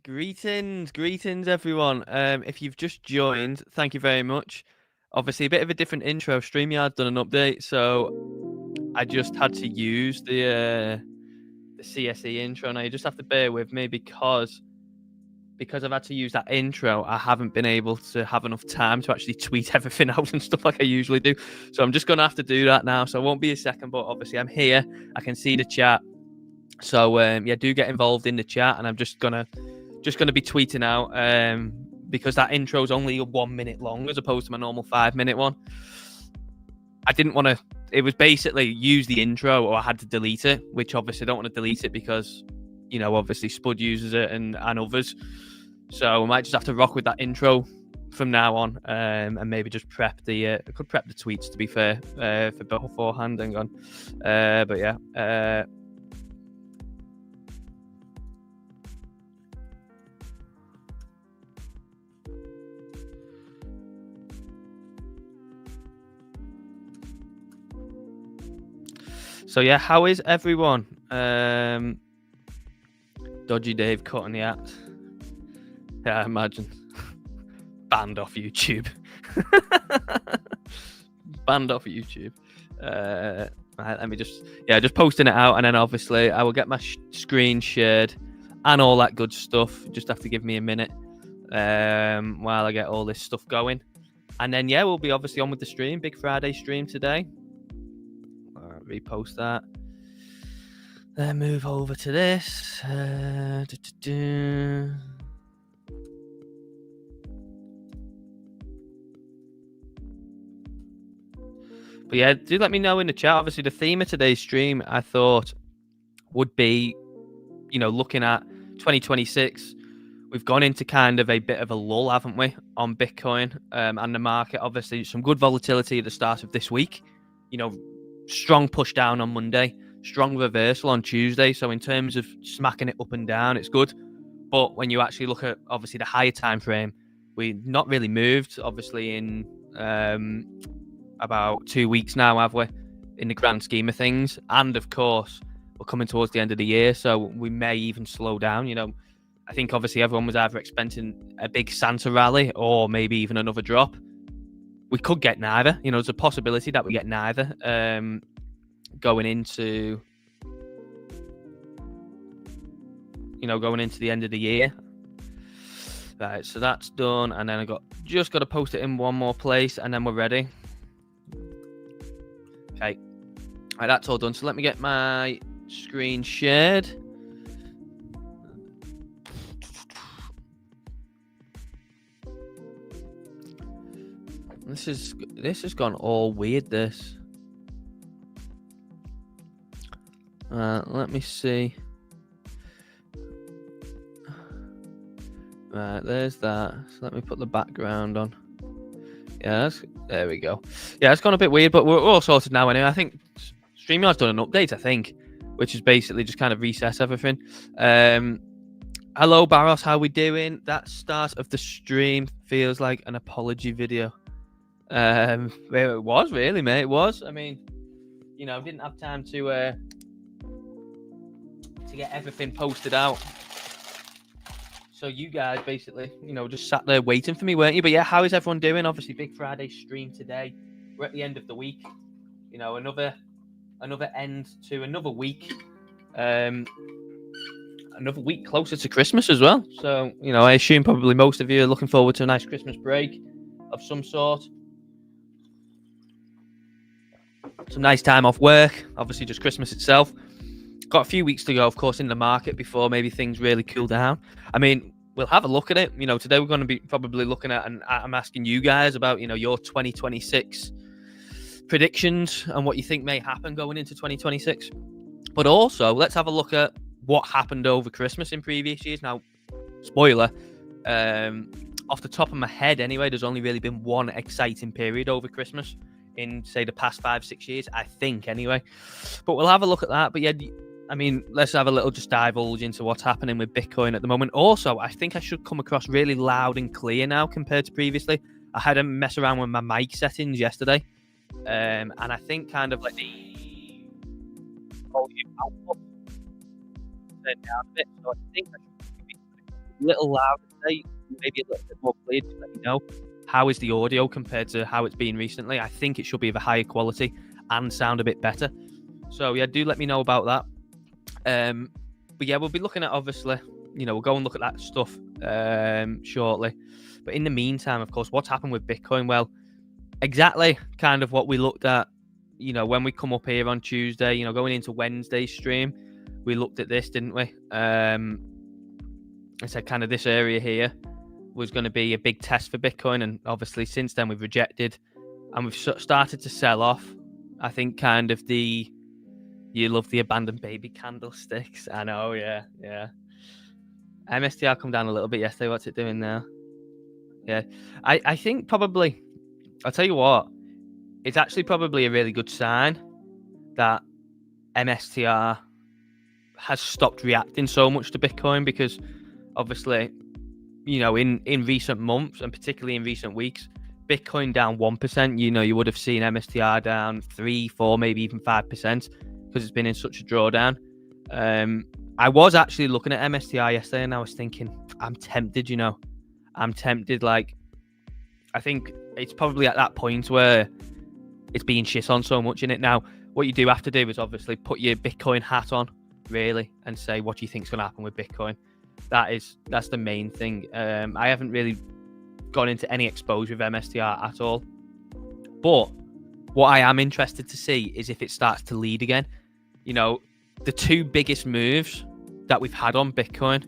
Greetings, everyone. If you've just joined, thank you very much. Obviously, a bit of a different intro. StreamYard done an update, so I just had to use the CSE intro. Now you just have to bear with me because I've had to use that intro. I haven't been able to have enough time to actually tweet everything out and stuff like I usually do. So I'm just gonna have to do that now. So it won't be a second, but obviously I'm here. I can see the chat. So yeah, do get involved in the chat, and I'm just gonna be tweeting out because that intro is only 1 minute long as opposed to my normal 5-minute one. I didn't want to. It was basically use the intro, or I had to delete it, which obviously I don't want to delete it because obviously Spud uses it and others. So I might just have to rock with that intro from now on, and maybe just prep the. I could prep the tweets, to be fair, for beforehand. Hang on, but yeah. So yeah, how is everyone? Dodgy Dave cutting the act. Yeah, I imagine. Banned off YouTube. Banned off YouTube. Right, let me just posting it out, and then obviously I will get my screen shared and all that good stuff. Just have to give me a minute while I get all this stuff going, and then yeah, we'll be obviously on with the stream. Big Friday stream today. Repost that. Then move over to this. But yeah, do let me know in the chat. Obviously, the theme of today's stream, I thought, would be, looking at 2026. We've gone into kind of a bit of a lull, haven't we, on Bitcoin and the market. Obviously, some good volatility at the start of this week. Strong push down on Monday, strong reversal on Tuesday. So in terms of smacking it up and down, it's good. But when you actually look at obviously the higher time frame, we've not really moved. Obviously in about 2 weeks now, have we? In the grand scheme of things, and of course we're coming towards the end of the year, so we may even slow down. I think obviously everyone was either expecting a big Santa rally or maybe even another drop. We could get neither. There's a possibility that we get neither going into the end of the year. Right, so that's done, and then just got to post it in one more place, and then we're ready. Okay, right, that's all done. So let me get my screen shared. This has gone all weird. This. Let me see. Right, there's that. So let me put the background on. Yeah, there we go. Yeah, it's gone a bit weird, but we're all sorted now anyway. I think StreamYard's done an update, which is basically just kind of reset everything. Hello, Barros. How we doing? That start of the stream feels like an apology video. It was really, mate. It was. I mean, didn't have time to get everything posted out. So you guys basically, just sat there waiting for me, weren't you? But yeah, how is everyone doing? Obviously, Big Friday stream today. We're at the end of the week. Another end to another week. Another week closer to Christmas as well. So, I assume probably most of you are looking forward to a nice Christmas break of some sort. Some nice time off work. Obviously, just Christmas itself. Got a few weeks to go, of course, in the market before maybe things really cool down. I mean, we'll have a look at it. Today we're going to be probably looking at, and I'm asking you guys about, your 2026 predictions and what you think may happen going into 2026. But also, let's have a look at what happened over Christmas in previous years. Now, spoiler, off the top of my head anyway, there's only really been one exciting period over Christmas in, say, the past 5-6 years, I think, anyway. But we'll have a look at that. But yeah, I mean, let's have a little just divulge into what's happening with Bitcoin at the moment. Also, I think I should come across really loud and clear now compared to previously. I had to mess around with my mic settings yesterday. And I think kind of like the volume output turned down a bit. So I think I should be little louder today, maybe a little bit more clear. Just let me know. How is the audio compared to how it's been recently? I think it should be of a higher quality and sound a bit better. So yeah, do let me know about that. But yeah, we'll be looking at, obviously, we'll go and look at that stuff shortly. But in the meantime, of course, what's happened with Bitcoin? Well, exactly kind of what we looked at, when we come up here on Tuesday, going into Wednesday's stream, we looked at this, didn't we? I said kind of this area here was going to be a big test for Bitcoin. And obviously since then we've rejected and we've started to sell off. I think kind of you love the abandoned baby candlesticks. I know, yeah. MSTR come down a little bit yesterday. What's it doing now? Yeah, I think probably, I'll tell you what, it's actually probably a really good sign that MSTR has stopped reacting so much to Bitcoin, because obviously, in recent months and particularly in recent weeks, Bitcoin down 1%, you would have seen MSTR down 3, 4, maybe even 5%, because it's been in such a drawdown. I was actually looking at MSTR yesterday and I was thinking, I'm tempted, I'm tempted. Like, I think it's probably at that point where it's being shit on so much in it. Now, what you do have to do is obviously put your Bitcoin hat on, really, and say, what do you think is going to happen with Bitcoin? That's the main thing. I haven't really gone into any exposure of MSTR at all. But what I am interested to see is if it starts to lead again. The two biggest moves that we've had on Bitcoin,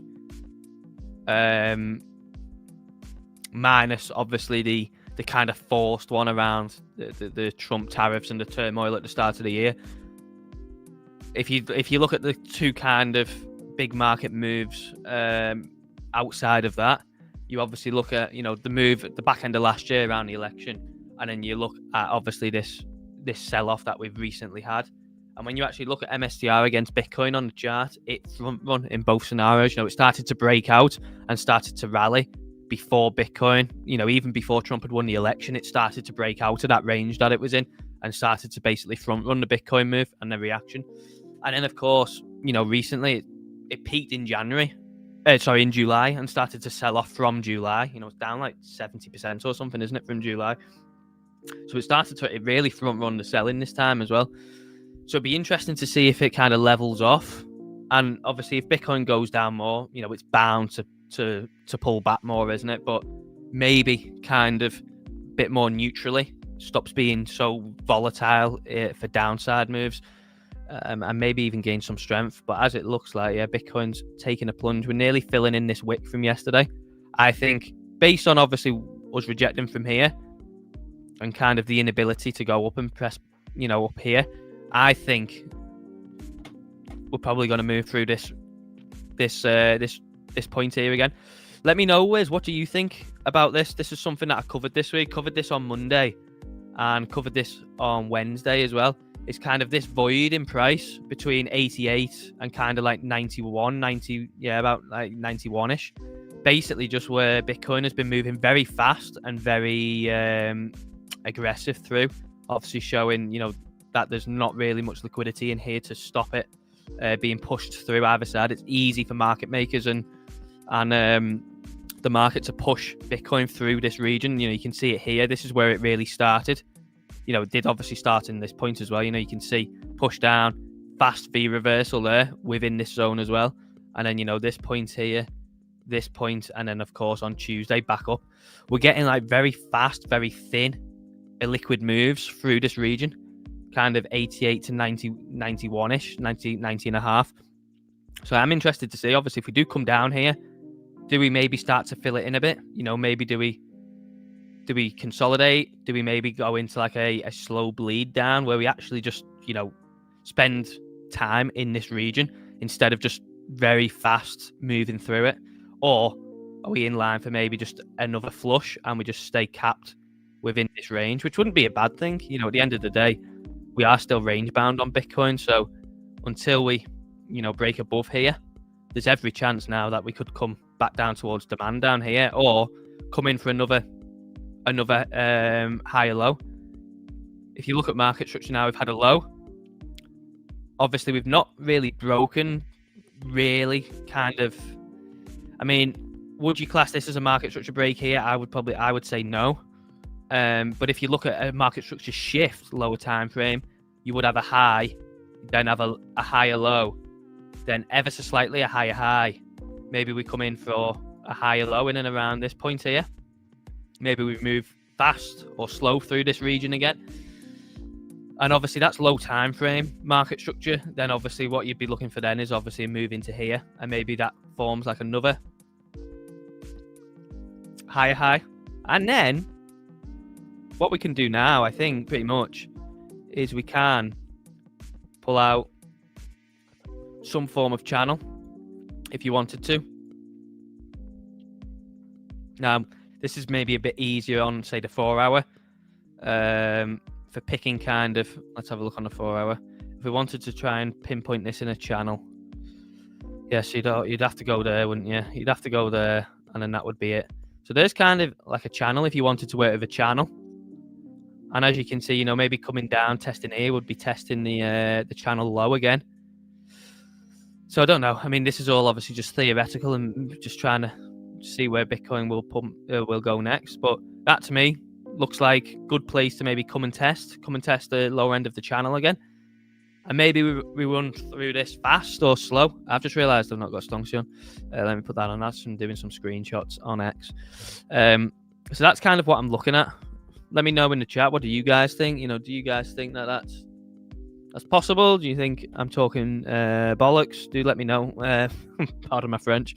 minus obviously the kind of forced one around the Trump tariffs and the turmoil at the start of the year. If you look at the two kind of big market moves outside of that, you obviously look at the move at the back end of last year around the election, and then you look at obviously this sell-off that we've recently had. And when you actually look at MSTR against Bitcoin on the chart, it front run in both scenarios. It started to break out and started to rally before Bitcoin. Even before Trump had won the election, it started to break out of that range that it was in and started to basically front run the Bitcoin move and the reaction. And then, of course, recently it peaked in in July, and started to sell off from July. It's down like 70% or something, isn't it, from July? So it really front run the selling this time as well. So it'd be interesting to see if it kind of levels off. And obviously if Bitcoin goes down more, it's bound to pull back more, isn't it? But maybe kind of a bit more neutrally, stops being so volatile for downside moves, and maybe even gain some strength. But as it looks like, Bitcoin's taking a plunge. We're nearly filling in this wick from yesterday. I think based on obviously us rejecting from here and kind of the inability to go up and press, up here, I think we're probably going to move through this point here again. Let me know, Wiz, what do you think about this? This is something that I covered this week, covered this on Monday, and covered this on Wednesday as well. It's kind of this void in price between 88 and kind of like 91, 90, about like 91-ish. Basically just where Bitcoin has been moving very fast and very aggressive through, obviously showing, that there's not really much liquidity in here to stop it being pushed through either side. It's easy for market makers and the market to push Bitcoin through this region. You can see it here. This is where it really started. It did obviously start in this point as well. You can see push down, fast V reversal there within this zone as well. And then, this point here, this point, and then of course on Tuesday back up. We're getting like very fast, very thin illiquid moves through this region. Kind of 88 to 90, 91-ish, 90 and a half. So I'm interested to see, obviously, if we do come down here, do we maybe start to fill it in a bit? Maybe do we consolidate? Do we maybe go into like a slow bleed down where we actually just, spend time in this region instead of just very fast moving through it? Or are we in line for maybe just another flush and we just stay capped within this range, which wouldn't be a bad thing. At the end of the day, we are still range bound on Bitcoin. So until we, break above here, there's every chance now that we could come back down towards demand down here or come in for another higher low. If you look at market structure now, we've had a low. Obviously, we've not really broken, really kind of, would you class this as a market structure break here? I would say no. But if you look at a market structure shift, lower time frame, you would have a high, then have a higher low, then ever so slightly a higher high. Maybe we come in for a higher low in and around this point here. Maybe we move fast or slow through this region again. And obviously that's low time frame market structure. Then obviously what you'd be looking for then is obviously a move into here, and maybe that forms like another higher high. And then what we can do now, I think, pretty much, is we can pull out some form of channel if you wanted to. Now, this is maybe a bit easier on, say, the 4 hour. For picking kind of, let's have a look on the 4 hour. If we wanted to try and pinpoint this in a channel, yes, you'd have to go there, wouldn't you? You'd have to go there, and then that would be it. So there's kind of like a channel if you wanted to work with a channel. And as you can see, maybe coming down, testing here would be testing the channel low again. So I don't know. I mean, this is all obviously just theoretical and just trying to see where Bitcoin will go next. But that to me looks like a good place to maybe come and test the lower end of the channel again. And maybe we run through this fast or slow. I've just realized I've not got Stonksy on. Let me put that on. That's from doing some screenshots on X. So that's kind of what I'm looking at. Let me know in the chat. What do you guys think? Do you guys think that that's possible? Do you think I'm talking bollocks? Do let me know. Pardon my French.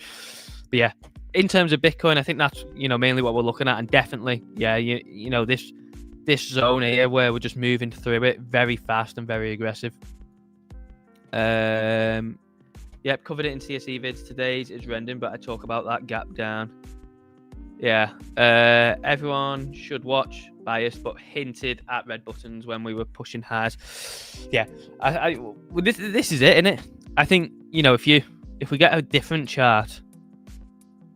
But yeah, in terms of Bitcoin, I think that's mainly what we're looking at, and definitely, yeah, this zone here where we're just moving through it very fast and very aggressive. Yep, covered it in CSE vids. Today's is rendering, but I talk about that gap down. Yeah, everyone should watch biased, but hinted at red buttons when we were pushing highs. Yeah, this is it, isn't it? I think if we get a different chart,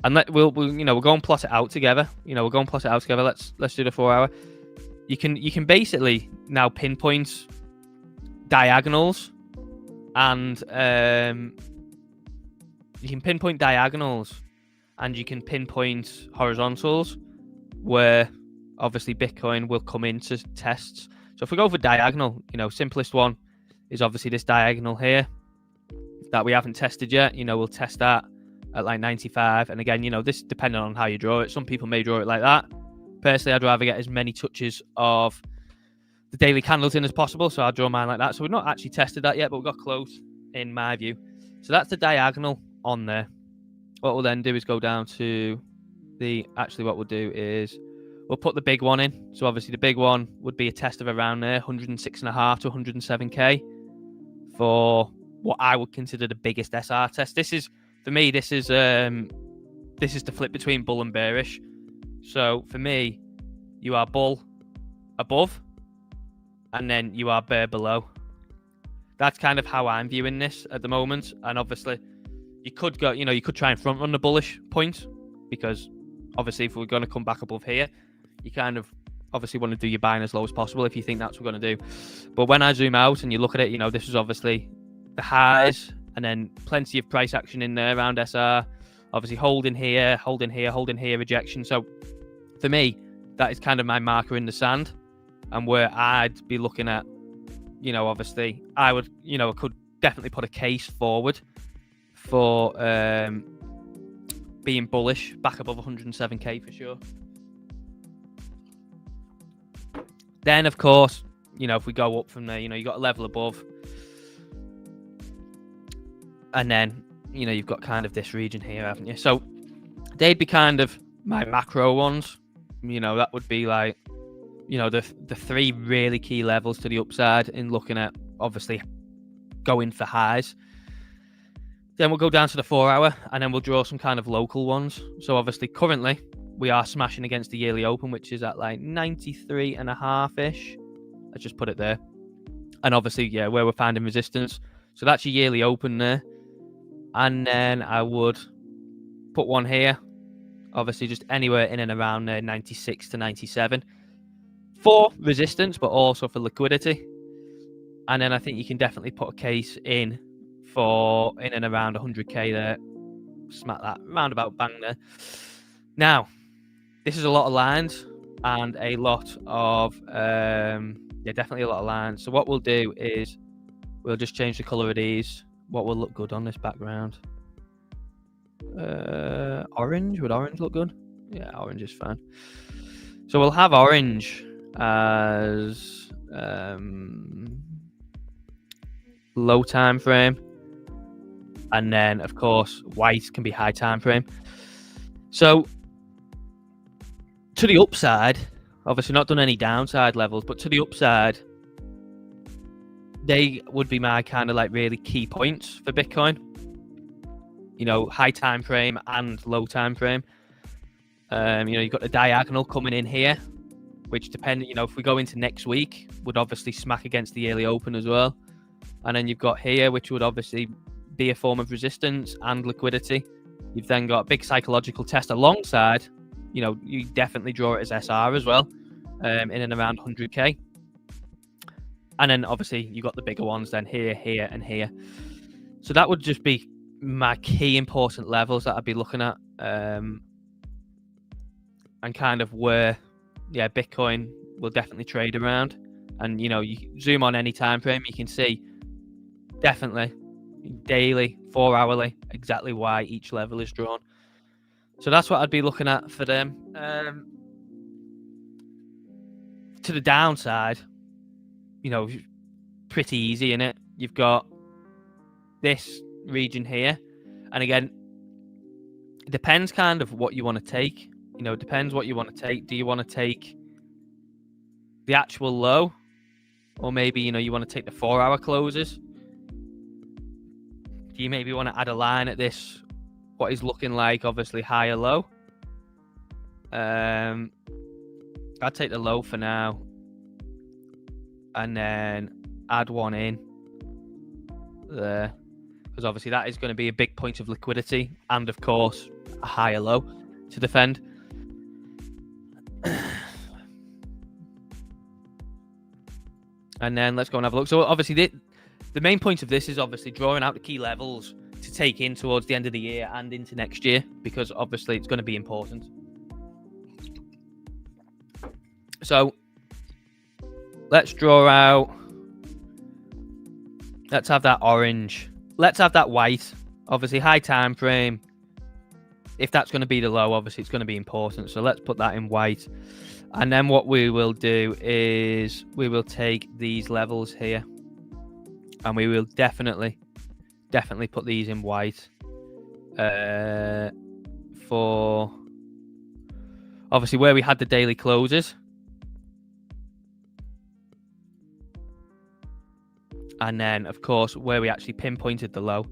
and we'll go and plot it out together. We'll go and plot it out together. Let's do the 4 hour. You can basically now pinpoint diagonals, and you can pinpoint horizontals where obviously Bitcoin will come into tests. So if we go for diagonal, simplest one is obviously this diagonal here that we haven't tested yet. We'll test that at like 95. And again, this depending on how you draw it. Some people may draw it like that. Personally, I'd rather get as many touches of the daily candles in as possible. So I'll draw mine like that. So we've not actually tested that yet, but we got close in my view. So that's the diagonal on there. What we'll then do is go down to what we'll do is we'll put the big one in. So obviously the big one would be a test of around there, 106.5 to 107K for what I would consider the biggest SR test. For me, this is the flip between bull and bearish. So for me, you are bull above, and then you are bear below. That's kind of how I'm viewing this at the moment. And obviously, you could go, you could try and front run the bullish point, because obviously if we're going to come back above here, you kind of obviously want to do your buying as low as possible if you think that's what we're going to do. But when I zoom out and you look at it, this is obviously the highs, and then plenty of price action in there around SR. Obviously holding here, rejection. So for me, that is kind of my marker in the sand, and where I'd be looking at, obviously I would, I could definitely put a case forward for being bullish back above 107K for sure. Then of course, if we go up from there, you got a level above, and then you've got kind of this region here, haven't you? So they'd be kind of my macro ones. That would be like, the three really key levels to the upside in looking at obviously going for highs. Then we'll go down to the 4 hour, and then we'll draw some kind of local ones. So obviously currently we are smashing against the yearly open, which is at like 93.5-ish. Let's just put it there. And obviously, yeah, where we're finding resistance. So that's your yearly open there. And then I would put one here. Obviously, just anywhere in and around there, 96 to 97. For resistance, but also for liquidity. And then I think you can definitely put a case in for in and around 100K there. smack that roundabout bang there. Now, this is a lot of lines and a lot of definitely a lot of lines. So what we'll do is we'll just change the color of these. What will look good on this background? Orange. Would orange look good? Yeah, orange is fine. So we'll have orange as low time frame, and then of course white can be high time frame. So to the upside, obviously not done any downside levels, but to the upside, they would be my kind of like really key points for Bitcoin. You know, high time frame and low time frame. You've got the diagonal coming in here, which depending, if we go into next week, would obviously smack against the early open as well. And then you've got here, which would obviously be a form of resistance and liquidity. You've then got a big psychological test alongside. You definitely draw it as SR as well, in and around 100k. And then obviously you got the bigger ones then here, here, and here. So that would just be my key important levels that I'd be looking at, and kind of where, Bitcoin will definitely trade around. And you zoom on any time frame, you can see definitely daily, 4 hourly, exactly why each level is drawn. So that's what I'd be looking at for them. To the downside, pretty easy in it. You've got this region here, and again, it depends kind of what you want to take. It depends what you want to take. Do you want to take the actual low, or maybe you want to take the 4 hour closes? Do you maybe want to add a line at this, what is looking like obviously higher low? I'd take the low for now, and then add one in there, because obviously that is going to be a big point of liquidity, and of course a higher low to defend. And then let's go and have a look. So obviously the main point of this is obviously drawing out the key levels to take in towards the end of the year and into next year, because obviously it's going to be important. So let's draw out. Let's have that orange. Let's have that white. Obviously high time frame. If that's going to be the low, obviously it's going to be important. So let's put that in white. And then what we will do is we will take these levels here, and we will definitely put these in white, for obviously where we had the daily closes. And then, of course, where we actually pinpointed the low.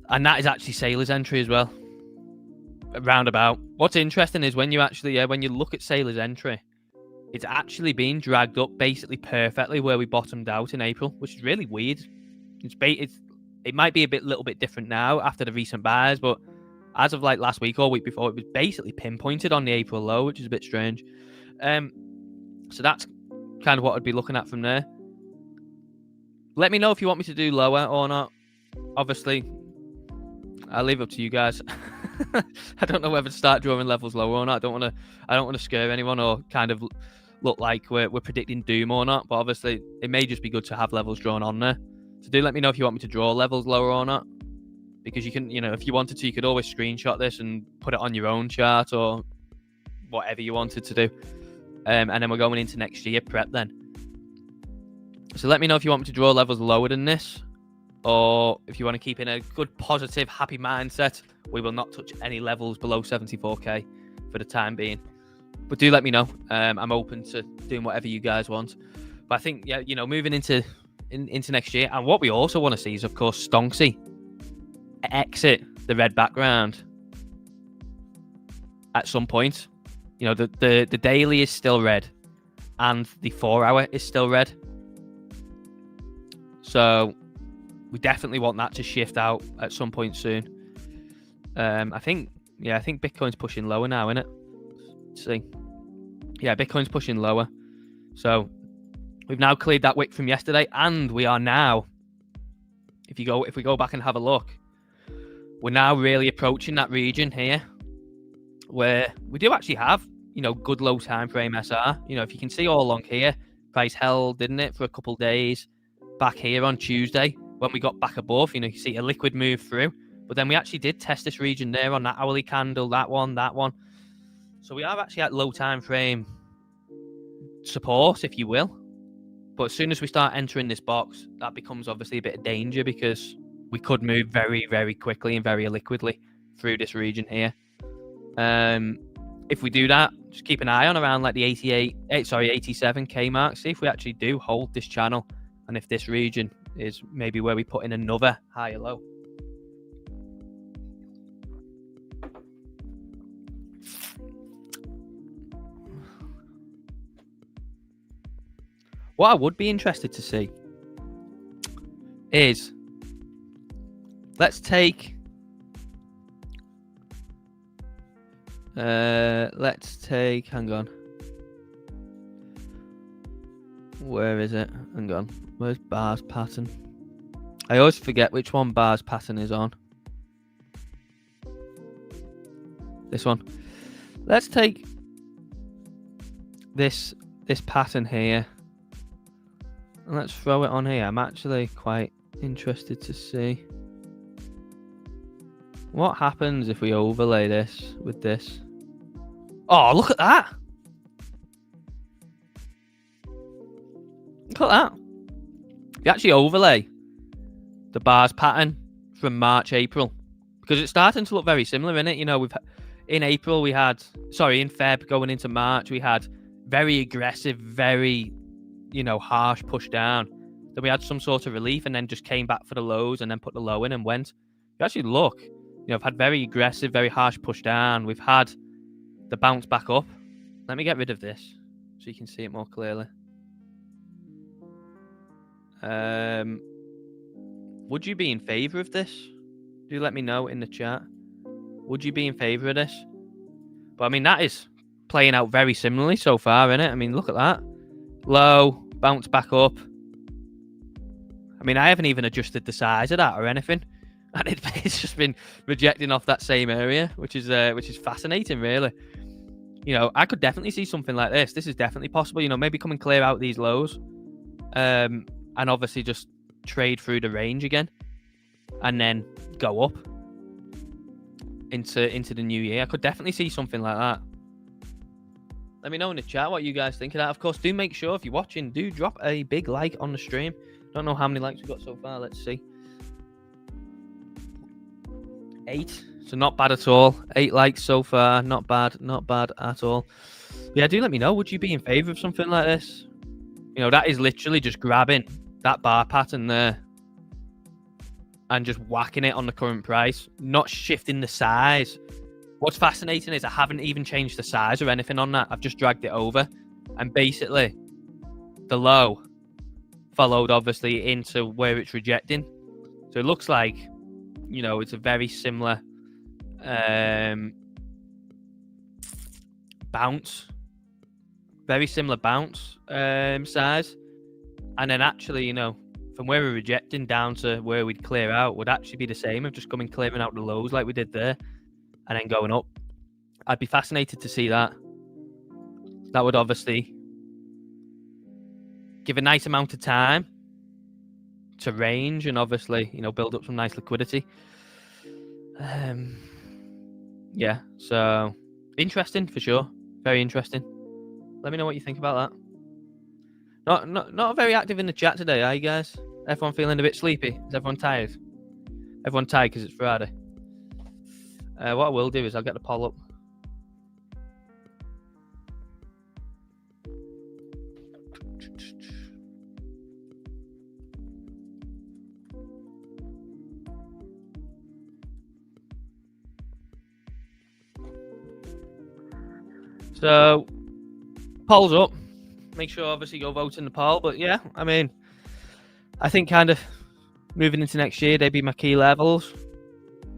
And that is actually Sailor's entry as well. Roundabout. What's interesting is when you actually, when you look at Sailor's entry, it's actually been dragged up basically perfectly where we bottomed out in April, which is really weird. It might be little bit different now after the recent buys, but as of like last week or week before, it was basically pinpointed on the April low, which is a bit strange. So that's kind of what I'd be looking at from there. Let me know if you want me to do lower or not. Obviously, I'll leave it up to you guys. I don't know whether to start drawing levels lower or not. I don't want to scare anyone or kind of look like we're predicting doom or not. But obviously, it may just be good to have levels drawn on there. So do let me know if you want me to draw levels lower or not. Because you can, if you wanted to, you could always screenshot this and put it on your own chart or whatever you wanted to do. And then we're going into next year prep then. So let me know if you want me to draw levels lower than this, or if you want to keep in a good, positive, happy mindset. We will not touch any levels below 74k for the time being. But do let me know. I'm open to doing whatever you guys want. But I think, moving into next year, and what we also want to see is, of course, Stonksy exit the red background at some point. The daily is still red, and the 4 hour is still red. So we definitely want that to shift out at some point soon. I think Bitcoin's pushing lower now, isn't it? Let's see. Yeah, Bitcoin's pushing lower. So we've now cleared that wick from yesterday, and we are now, if we go back and have a look, we're now really approaching that region here where we do actually have, good low time frame SR. If you can see all along here, price held, didn't it, for a couple of days back here on Tuesday when we got back above. You see a liquid move through, but then we actually did test this region there on that hourly candle, that one. So we are actually at low time frame support, if you will. But as soon as we start entering this box, that becomes obviously a bit of danger because we could move very, very quickly and very liquidly through this region here. If we do that, just keep an eye on around like the 87k mark. See if we actually do hold this channel, and if this region is maybe where we put in another higher low. What I would be interested to see is, let's take, hang on. Where is it? Hang on. Where's bars pattern? I always forget which one bars pattern is on. This one. Let's take this pattern here. And let's throw it on here. I'm actually quite interested to see what happens if we overlay this with this. Oh, look at that. Look at that. If you actually overlay the bars pattern from March, April, because it's starting to look very similar, isn't it? In April in Feb going into March, we had very aggressive, very, harsh push down. Then we had some sort of relief and then just came back for the lows and then put the low in and went. If you actually look, I've had very aggressive, very harsh push down. We've had the bounce back up. Let me get rid of this so you can see it more clearly. Would you be in favor of this? Do let me know in the chat. Would you be in favor of this? But that is playing out very similarly so far, isn't it? Look at that. Low, bounce back up. I haven't even adjusted the size of that or anything. And it's just been rejecting off that same area, which is fascinating, really. I could definitely see something like this. This is definitely possible. Maybe come and clear out these lows, and obviously just trade through the range again, and then go up into the new year. I could definitely see something like that. Let me know in the chat what you guys think of that. Of course, do make sure if you're watching, do drop a big like on the stream. Don't know how many likes we've got so far. Let's see. 8, so not bad at all. 8 likes so far, not bad at all. Yeah, do let me know. Would you be in favor of something like this? That is literally just grabbing that bar pattern there and just whacking it on the current price, not shifting the size. What's fascinating is I haven't even changed the size or anything on that. I've just dragged it over, and basically the low followed obviously into where it's rejecting. So it looks like, it's a very similar bounce. Very similar bounce size. And then actually, from where we're rejecting down to where we'd clear out would actually be the same of just coming clearing out the lows like we did there and then going up. I'd be fascinated to see that. That would obviously give a nice amount of time to range and obviously, build up some nice liquidity. Yeah, so interesting for sure. Very interesting. Let me know what you think about that. Not very active in the chat today, are you guys? Everyone feeling a bit sleepy? Is everyone tired? Everyone tired because it's Friday. What I will do is I'll get the poll up. So, poll's up. Make sure, obviously, go vote in the poll. But yeah, I think kind of moving into next year, they'd be my key levels.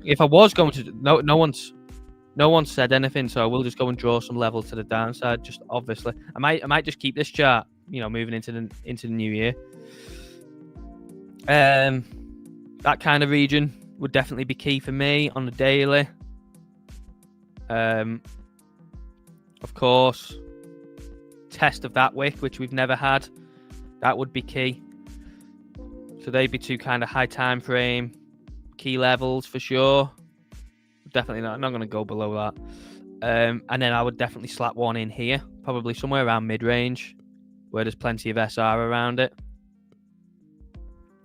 If I was going to, no one's said anything, so I will just go and draw some level to the downside. Just obviously, I might just keep this chart, moving into the new year. That kind of region would definitely be key for me on the daily. Of course, test of that wick, which we've never had, that would be key. So they'd be two kind of high time frame key levels for sure. Definitely not going to go below that. And then I would definitely slap one in here, probably somewhere around mid-range, where there's plenty of SR around it.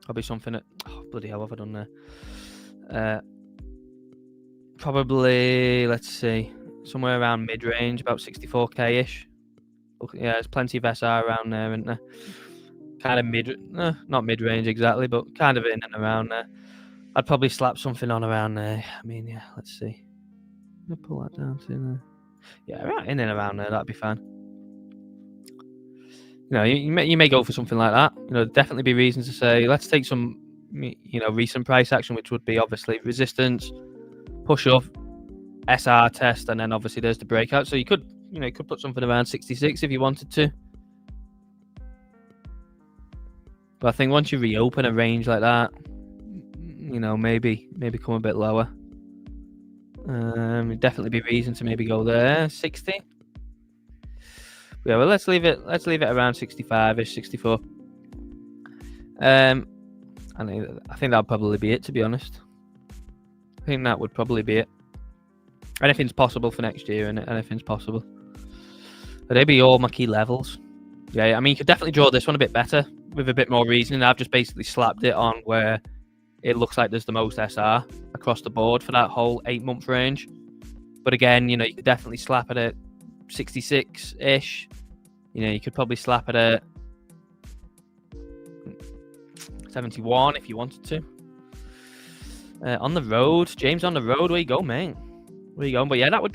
Probably something that... Oh, bloody hell, what have I done there? Probably, let's see, somewhere around mid-range, about 64k-ish. Yeah, there's plenty of SR around there, isn't there? Kind of not mid-range exactly, but kind of in and around there. I'd probably slap something on around there. I mean, yeah, let's see. I'm gonna pull that down to there. Yeah, right in and around there, that'd be fine. You know, you may go for something like that. You know, definitely be reasons to say, let's take some, you know, recent price action, which would be obviously resistance, push up, SR test, and then obviously there's the breakout. So you could put something around 66 if you wanted to. But I think once you reopen a range like that, you know, maybe come a bit lower. Definitely be reason to maybe go there. 60. Yeah, well, let's leave it around 65ish, 64. I think that'll probably be it, to be honest. I think that would probably be it. Anything's possible for next year, and anything's possible. But they'd be all my key levels. Yeah, I mean, you could definitely draw this one a bit better with a bit more reasoning. I've just basically slapped it on where it looks like there's the most SR across the board for that whole 8-month range. But again, you know, you could definitely slap it at 66-ish. You know, you could probably slap it at 71 if you wanted to. On the road, James on the road, where you go, mate? Where you going? But yeah, that would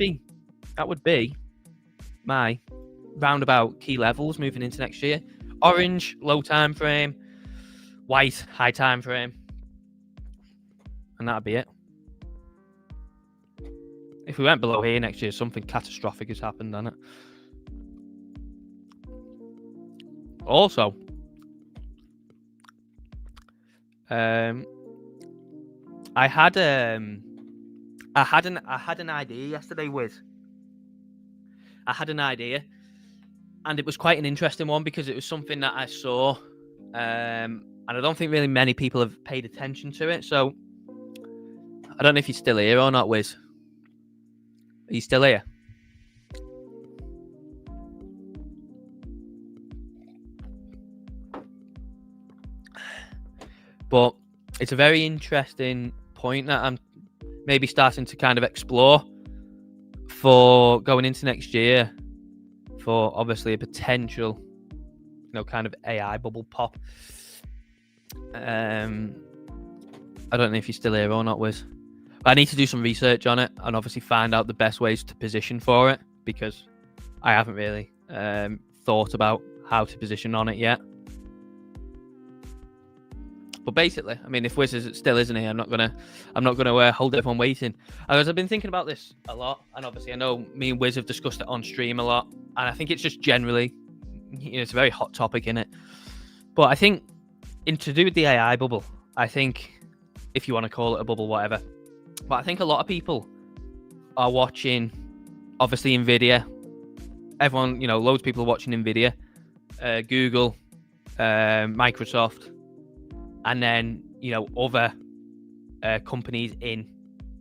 be my roundabout key levels moving into next year. Orange, low time frame. White, high time frame. And that'd be it. If we went below here next year, something catastrophic has happened, hasn't it? Also, I had an idea yesterday, Wiz. I had an idea, and it was quite an interesting one because it was something that I saw, and I don't think really many people have paid attention to it. So I don't know if you're still here or not, Wiz. Are you still here? But it's a very interesting point that I'm maybe starting to kind of explore for going into next year, for obviously a potential, you know, kind of AI bubble pop. I don't know if you're still here or not, Wiz. But I need to do some research on it and obviously find out the best ways to position for it, because I haven't really thought about how to position on it yet. But basically, I mean, if Wiz still isn't here, I'm not gonna hold everyone waiting. As I've been thinking about this a lot, and obviously I know me and Wiz have discussed it on stream a lot, and I think it's just generally, you know, it's a very hot topic in it. But I think to do with the AI bubble, I think, if you want to call it a bubble, whatever. But I think a lot of people are watching, obviously, Nvidia. Everyone, you know, loads of people are watching Nvidia, Google, Microsoft, and then, you know, other companies in,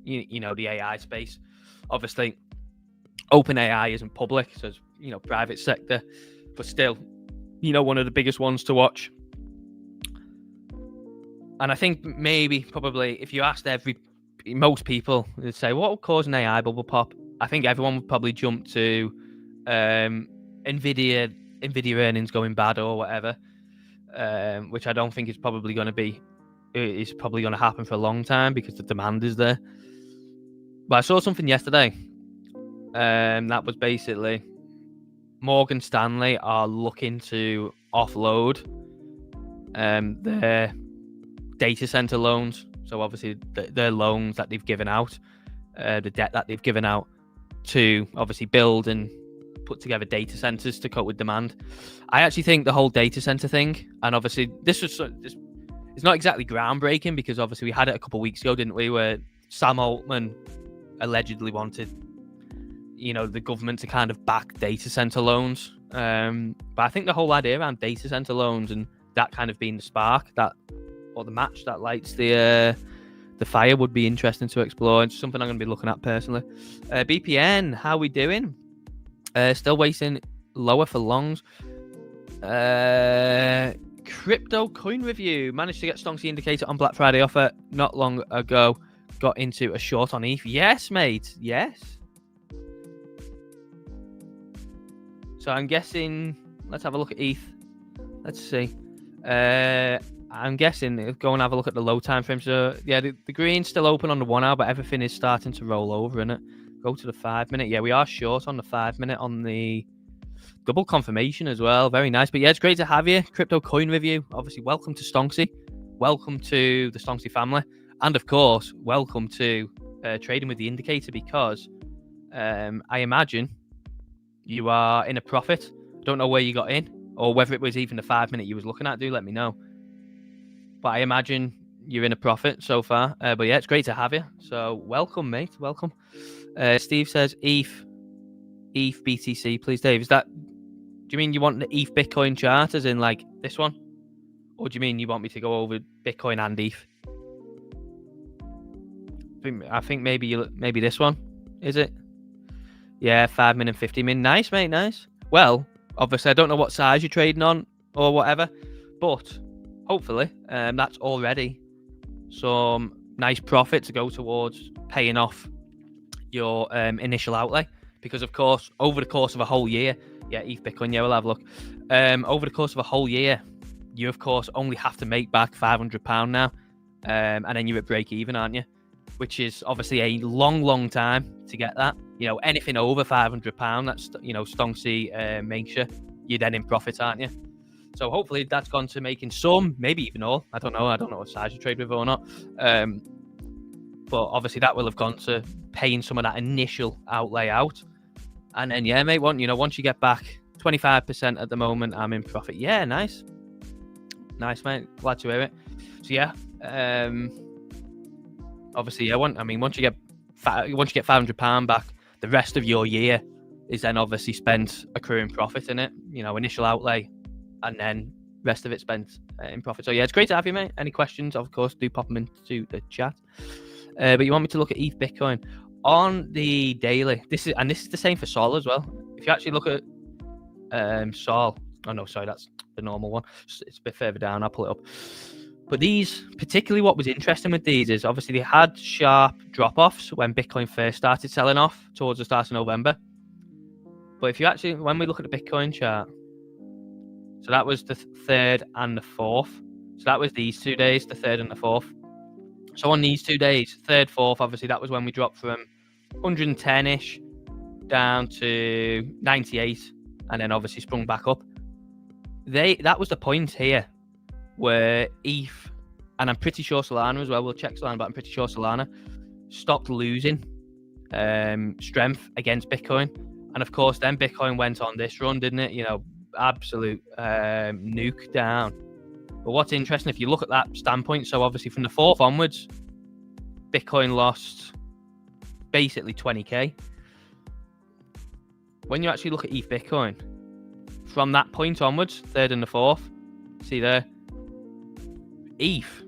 you know, the AI space. Obviously, OpenAI isn't public, so it's, you know, private sector, but still, you know, one of the biggest ones to watch. And I think probably, if you asked most people, they'd say, what would cause an AI bubble pop? I think everyone would probably jump to Nvidia earnings going bad or whatever, which I don't think is probably going to happen for a long time because the demand is there. But I saw something yesterday, that was basically Morgan Stanley are looking to offload their data center loans. So obviously their loans that they've given out, the debt that they've given out to obviously build and put together data centers to cope with demand. I actually think the whole data center thing, and obviously this it's not exactly groundbreaking because obviously we had it a couple of weeks ago, didn't we? Where Sam Altman allegedly wanted, the government to kind of back data center loans. But I think the whole idea around data center loans and that kind of being the spark or the match that lights the fire would be interesting to explore. It's something I'm going to be looking at personally. BPN, how we doing? Still waiting lower for longs. Crypto coin review. Managed to get Stonksy indicator on Black Friday offer not long ago. Got into a short on ETH. Yes, mate. Yes. So I'm guessing. Let's have a look at ETH. Let's see. I'm guessing go and have a look at the low time frame. So yeah, the green's still open on the 1 hour, but everything is starting to roll over in it. Go to the 5 minute. Yeah, we are short on the 5 minute on the double confirmation as well. Very nice. But yeah, it's great to have you. Crypto coin review. Obviously, welcome to Stonksy. Welcome to the Stonksy family. And of course, welcome to trading with the indicator, because I imagine you are in a profit. Don't know where you got in or whether it was even the 5 minute you was looking at. Do let me know. But I imagine you're in a profit so far. But yeah, it's great to have you. So welcome, mate. Welcome. Steve says ETH BTC, please, Dave. Do you mean you want the ETH Bitcoin chart as in like this one? Or do you mean you want me to go over Bitcoin and ETH? I think maybe this one, is it? Yeah, 5 min and 50 min. Nice, mate, nice. Well, obviously, I don't know what size you're trading on or whatever, but hopefully that's already some nice profit to go towards paying off your initial outlay. Because, of course, over the course of a whole year, yeah, ETH Bitcoin, yeah, we'll have a look. Over the course of a whole year, you, of course, only have to make back £500 now. And then you're at break even, aren't you? Which is obviously a long, long time to get that. Anything over £500, that's, Stonksy makes you're then in profit, aren't you? So hopefully that's gone to making some, maybe even all. I don't know what size you trade with or not. But obviously that will have gone to paying some of that initial outlay out. And then, yeah, mate, once you get back 25% at the moment, I'm in profit. Yeah, nice. Nice, mate. Glad to hear it. So, yeah. Obviously, yeah, once you get £500 back, the rest of your year is then obviously spent accruing profit in it. Initial outlay, and then rest of it spent in profit. So, yeah, it's great to have you, mate. Any questions, of course, do pop them into the chat. But you want me to look at ETH Bitcoin on the daily. This is the same for Sol as well. If you actually look at Sol, oh no, sorry, that's the normal one. It's a bit further down. I'll pull it up. But these, particularly what was interesting with these is obviously they had sharp drop-offs when Bitcoin first started selling off towards the start of November. But if you actually, when we look at the Bitcoin chart, so that was the 3rd and the 4th. So that was these 2 days, the 3rd and the 4th. So on these 2 days, 3rd, 4th, obviously that was when we dropped from 110-ish down to 98, and then obviously sprung back up. That was the point here where ETH, and I'm pretty sure Solana as well, we'll check Solana, but I'm pretty sure Solana stopped losing strength against Bitcoin. And of course, then Bitcoin went on this run, didn't it? Absolute nuke down. But what's interesting, if you look at that standpoint, so obviously from the 4th onwards, Bitcoin lost basically 20k. When you actually look at ETH Bitcoin, from that point onwards, 3rd and the 4th, see there, ETH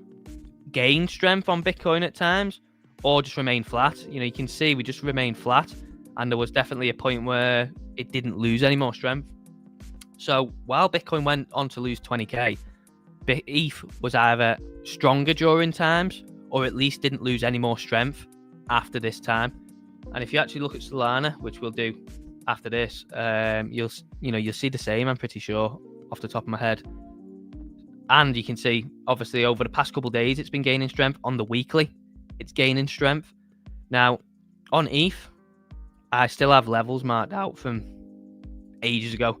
gained strength on Bitcoin at times, or just remained flat. You can see we just remained flat, and there was definitely a point where it didn't lose any more strength. So while Bitcoin went on to lose 20k, ETH was either stronger during times, or at least didn't lose any more strength after this time. And if you actually look at Solana, which we'll do after this, you'll see the same, I'm pretty sure, off the top of my head. And you can see, obviously, over the past couple of days, it's been gaining strength. On the weekly, it's gaining strength. Now, on ETH, I still have levels marked out from ages ago.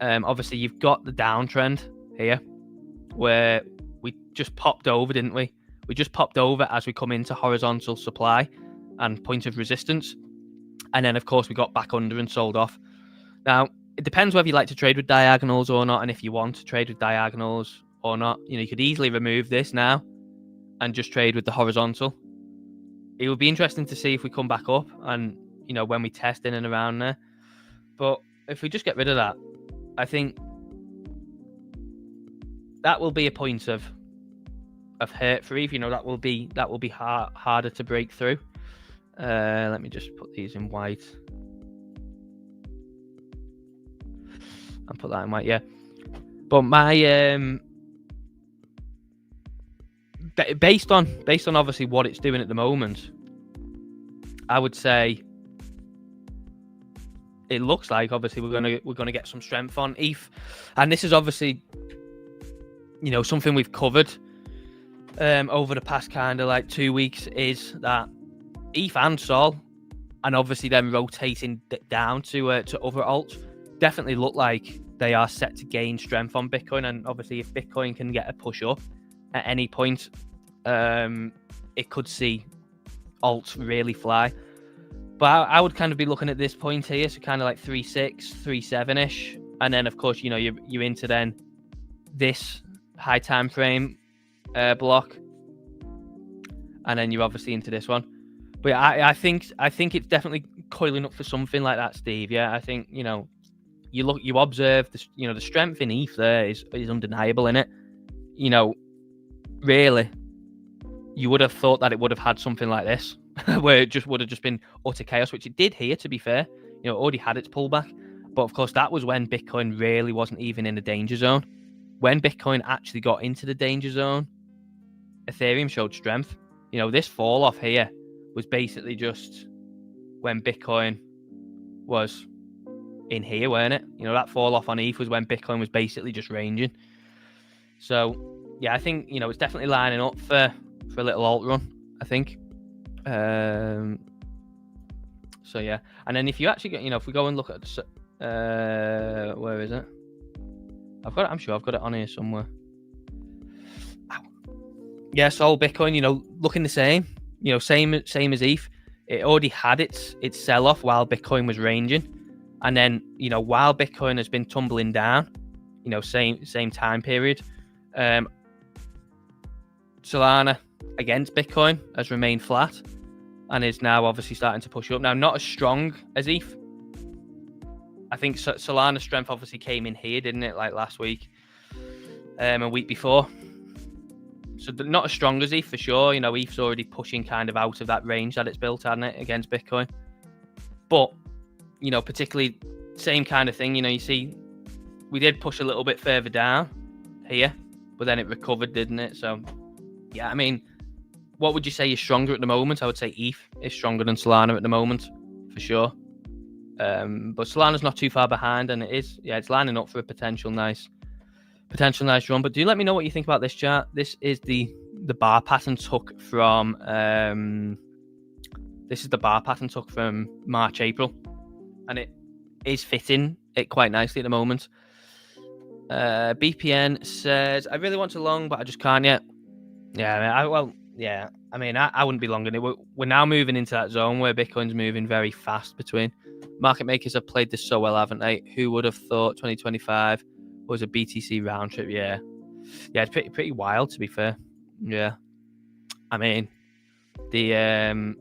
Obviously, you've got the downtrend here, where we just popped over, didn't we? We just popped over as we come into horizontal supply and point of resistance. And then, of course, we got back under and sold off. Now, it depends whether you like to trade with diagonals or not, and if you want to trade with diagonals or not. You could easily remove this now and just trade with the horizontal. It would be interesting to see if we come back up and, when we test in and around there. But if we just get rid of that, I think that will be a point of hurt for ETH. That will be harder to break through. Let me just put these in white and put that in white. Yeah, but my based on obviously what it's doing at the moment, I would say it looks like obviously we're gonna get some strength on ETH, and this is obviously something we've covered over the past kind of like 2 weeks, is that ETH and Sol, and obviously then rotating down to other alts, definitely look like they are set to gain strength on Bitcoin. And obviously if Bitcoin can get a push up at any point, it could see alts really fly. But I would kind of be looking at this point here, so kind of like 3.6, 3.7-ish, and then of course you're into then this high time frame block, and then you're obviously into this one. But I think it's definitely coiling up for something like that, Steve. Yeah, I think you observe the strength in ETH there is undeniable in it. Really, you would have thought that it would have had something like this, where it just would have just been utter chaos, which it did here, to be fair. It already had its pullback. But of course, that was when Bitcoin really wasn't even in the danger zone. When Bitcoin actually got into the danger zone, Ethereum showed strength. This fall off here was basically just when Bitcoin was in here, weren't it? That fall off on ETH was when Bitcoin was basically just ranging. So yeah, I think it's definitely lining up for a little alt run, I think. So yeah, and then if you actually get, if we go and look at where is it? I'm sure I've got it on here somewhere. Yeah, so Bitcoin, looking the same, same as ETH. It already had its sell off while Bitcoin was ranging, and then while Bitcoin has been tumbling down, same time period. Solana against Bitcoin has remained flat and is now obviously starting to push up. Now, not as strong as ETH. I think Solana's strength obviously came in here, didn't it? Like last week, a week before. So not as strong as ETH for sure. ETH's already pushing kind of out of that range that it's built, hasn't it, against Bitcoin. But, particularly same kind of thing. You see, we did push a little bit further down here, but then it recovered, didn't it? So, yeah, I mean, what would you say is stronger at the moment? I would say ETH is stronger than Solana at the moment, for sure. But Solana's not too far behind, and it's lining up for a potential nice run. But do let me know what you think about this chart. This is the bar pattern took from March, April, and it is fitting it quite nicely at the moment. BPN says, I really want to long, but I just can't yet. Yeah, I mean, I wouldn't be longing it. We're now moving into that zone where Bitcoin's moving very fast between. Market makers have played this so well, haven't they? Who would have thought 2025 was a BTC round trip? Yeah, it's pretty wild, to be fair. Yeah, I mean, the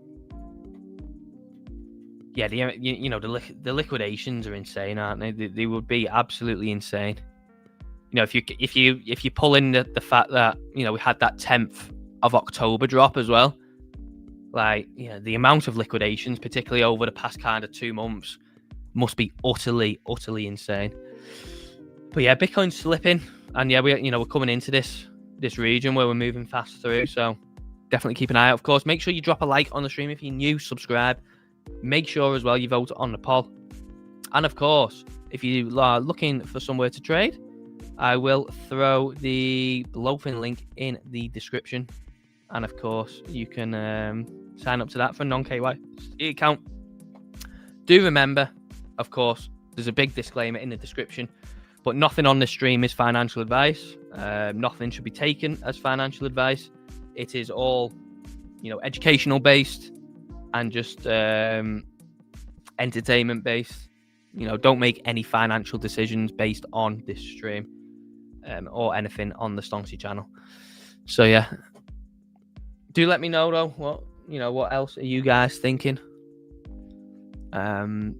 liquidations are insane, aren't they? They would be absolutely insane. If you pull in the fact that we had that 10th of October drop as well, like the amount of liquidations, particularly over the past kind of 2 months, must be utterly insane. But yeah, Bitcoin's slipping, and yeah, we're coming into this region where we're moving fast through. So definitely keep an eye out. Of course, make sure you drop a like on the stream if you're new. Subscribe. Make sure as well you vote on the poll. And of course, if you are looking for somewhere to trade, I will throw the BLOFIN link in the description. And of course, you can sign up to that for a non-KYC account. Do remember, of course, there's a big disclaimer in the description, but nothing on this stream is financial advice. Nothing should be taken as financial advice. It is all, educational based and just entertainment based. Don't make any financial decisions based on this stream. or anything on the Stonksy channel. So yeah, do let me know though. What else are you guys thinking? But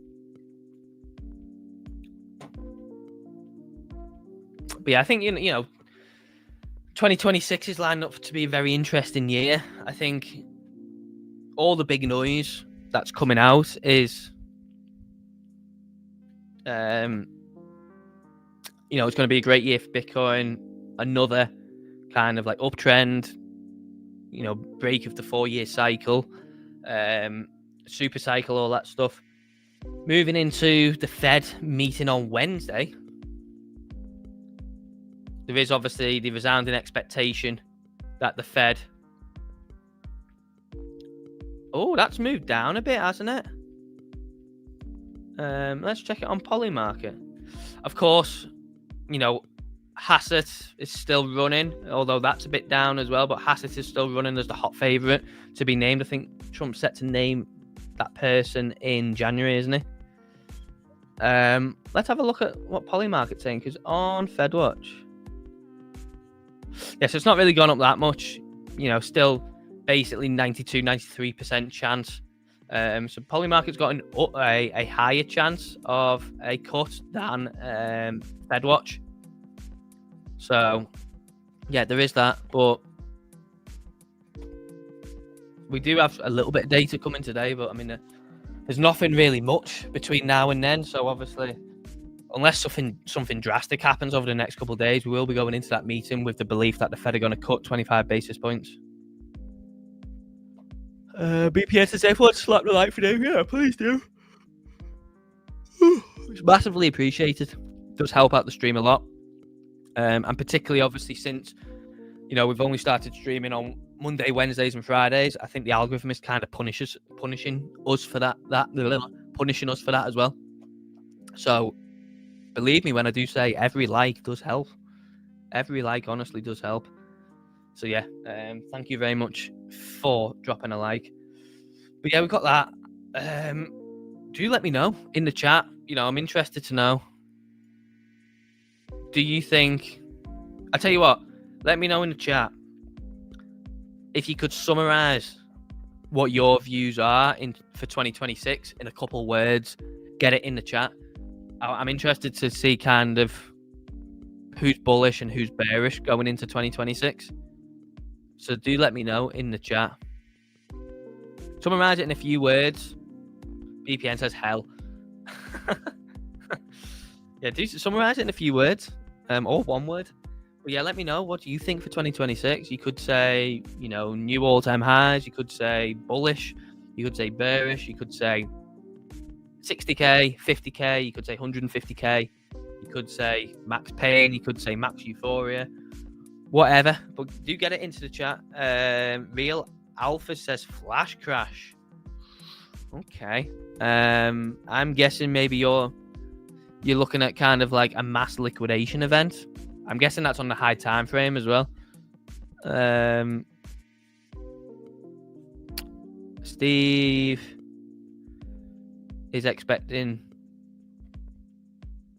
yeah, I think 2026 is lined up to be a very interesting year. I think all the big noise that's coming out is, it's going to be a great year for Bitcoin. Another kind of like uptrend, break of the 4-year cycle, super cycle, all that stuff. Moving into the Fed meeting on Wednesday, there is obviously the resounding expectation that the Fed... Oh, that's moved down a bit, hasn't it? Let's check it on Polymarket. Of course, Hassett is still running, although that's a bit down as well. But Hassett is still running as the hot favourite to be named. I think Trump's set to name that person in January, isn't he? Let's have a look at what Polymarket's saying, because on FedWatch... Yeah, so it's not really gone up that much. Still basically 92-93% chance. So Polymarket's got a higher chance of a cut than FedWatch. So yeah, there is that, but we do have a little bit of data coming today. But I mean, there's nothing really much between now and then. So obviously, unless something drastic happens over the next couple of days, we will be going into that meeting with the belief that the Fed are going to cut 25 basis points. BPS says, everyone slap the like for them. Yeah, please do. It's massively appreciated. It does help out the stream a lot. And particularly, obviously, since, we've only started streaming on Monday, Wednesdays, and Fridays, I think the algorithm is kind of punishing us for that punishing us for that as well. So, believe me when I do say every like does help. Every like honestly does help. So yeah, thank you very much for dropping a like. But yeah, we've got that. Do let me know in the chat. I'm interested to know. Do you think... I tell you what, let me know in the chat if you could summarize what your views are for 2026 in a couple of words. Get it in the chat. I'm interested to see kind of who's bullish and who's bearish going into 2026. So do let me know in the chat. Summarize it in a few words. BPN says hell. Yeah, do summarize it in a few words, or one word. But yeah, let me know. What do you think for 2026? You could say, new all-time highs. You could say bullish. You could say bearish. You could say 60k, 50k. You could say 150k. You could say max pain. You could say max euphoria. Whatever. But do get it into the chat. Real Alpha says flash crash. Okay. I'm guessing maybe you're looking at kind of like a mass liquidation event. I'm guessing that's on the high time frame as well. Steve is expecting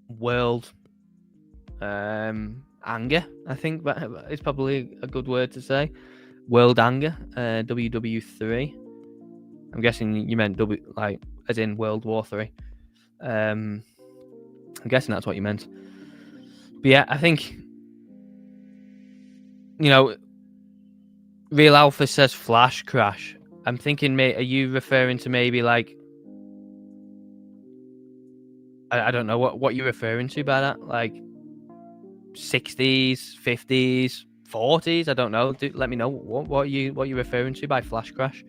world anger, I think that is probably a good word to say. World anger, WW3. I'm guessing you meant as in World War 3. I'm guessing that's what you meant. But yeah, I think, Real Alpha says flash crash. I'm thinking, are you referring to maybe like, I don't know what you're referring to by that, like 60s, 50s, 40s. I don't know. Let me know what are you referring to by flash crash,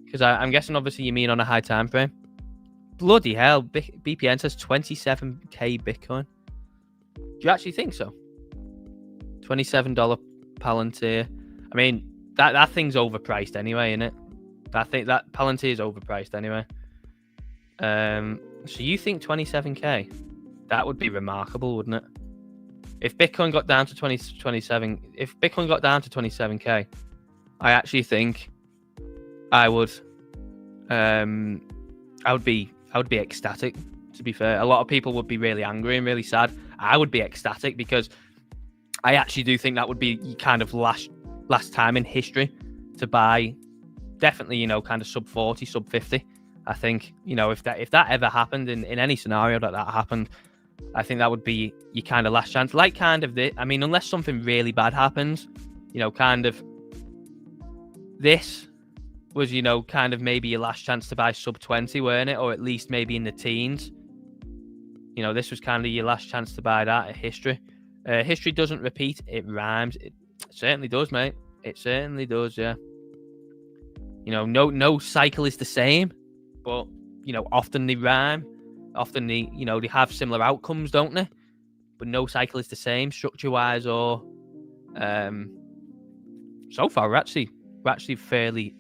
because I'm guessing obviously you mean on a high time frame. Bloody hell! BPN says 27k Bitcoin. Do you actually think so? $27 Palantir. I mean, that thing's overpriced anyway, isn't it? I think that Palantir is overpriced anyway. So you think 27k? That would be remarkable, wouldn't it? If Bitcoin got down to 27k, I actually think I would be ecstatic, to be fair. A lot of people would be really angry and really sad. I would be ecstatic because I actually do think that would be kind of last time in history to buy. Definitely, you know, kind of sub 40, sub 50. I think, you know, if that ever happened in any scenario that happened, I think that would be your kind of last chance. Like kind of I mean, unless something really bad happens, you know, kind of this was, you know, kind of maybe your last chance to buy sub 20, weren't it? Or at least maybe in the teens. You know, this was kind of your last chance to buy that at history. History doesn't repeat, it rhymes. It certainly does, mate. It certainly does, yeah. You know, no cycle is the same, but, you know, often they rhyme. Often they, you know, they have similar outcomes, don't they? But no cycle is the same, structure-wise or so far we're actually fairly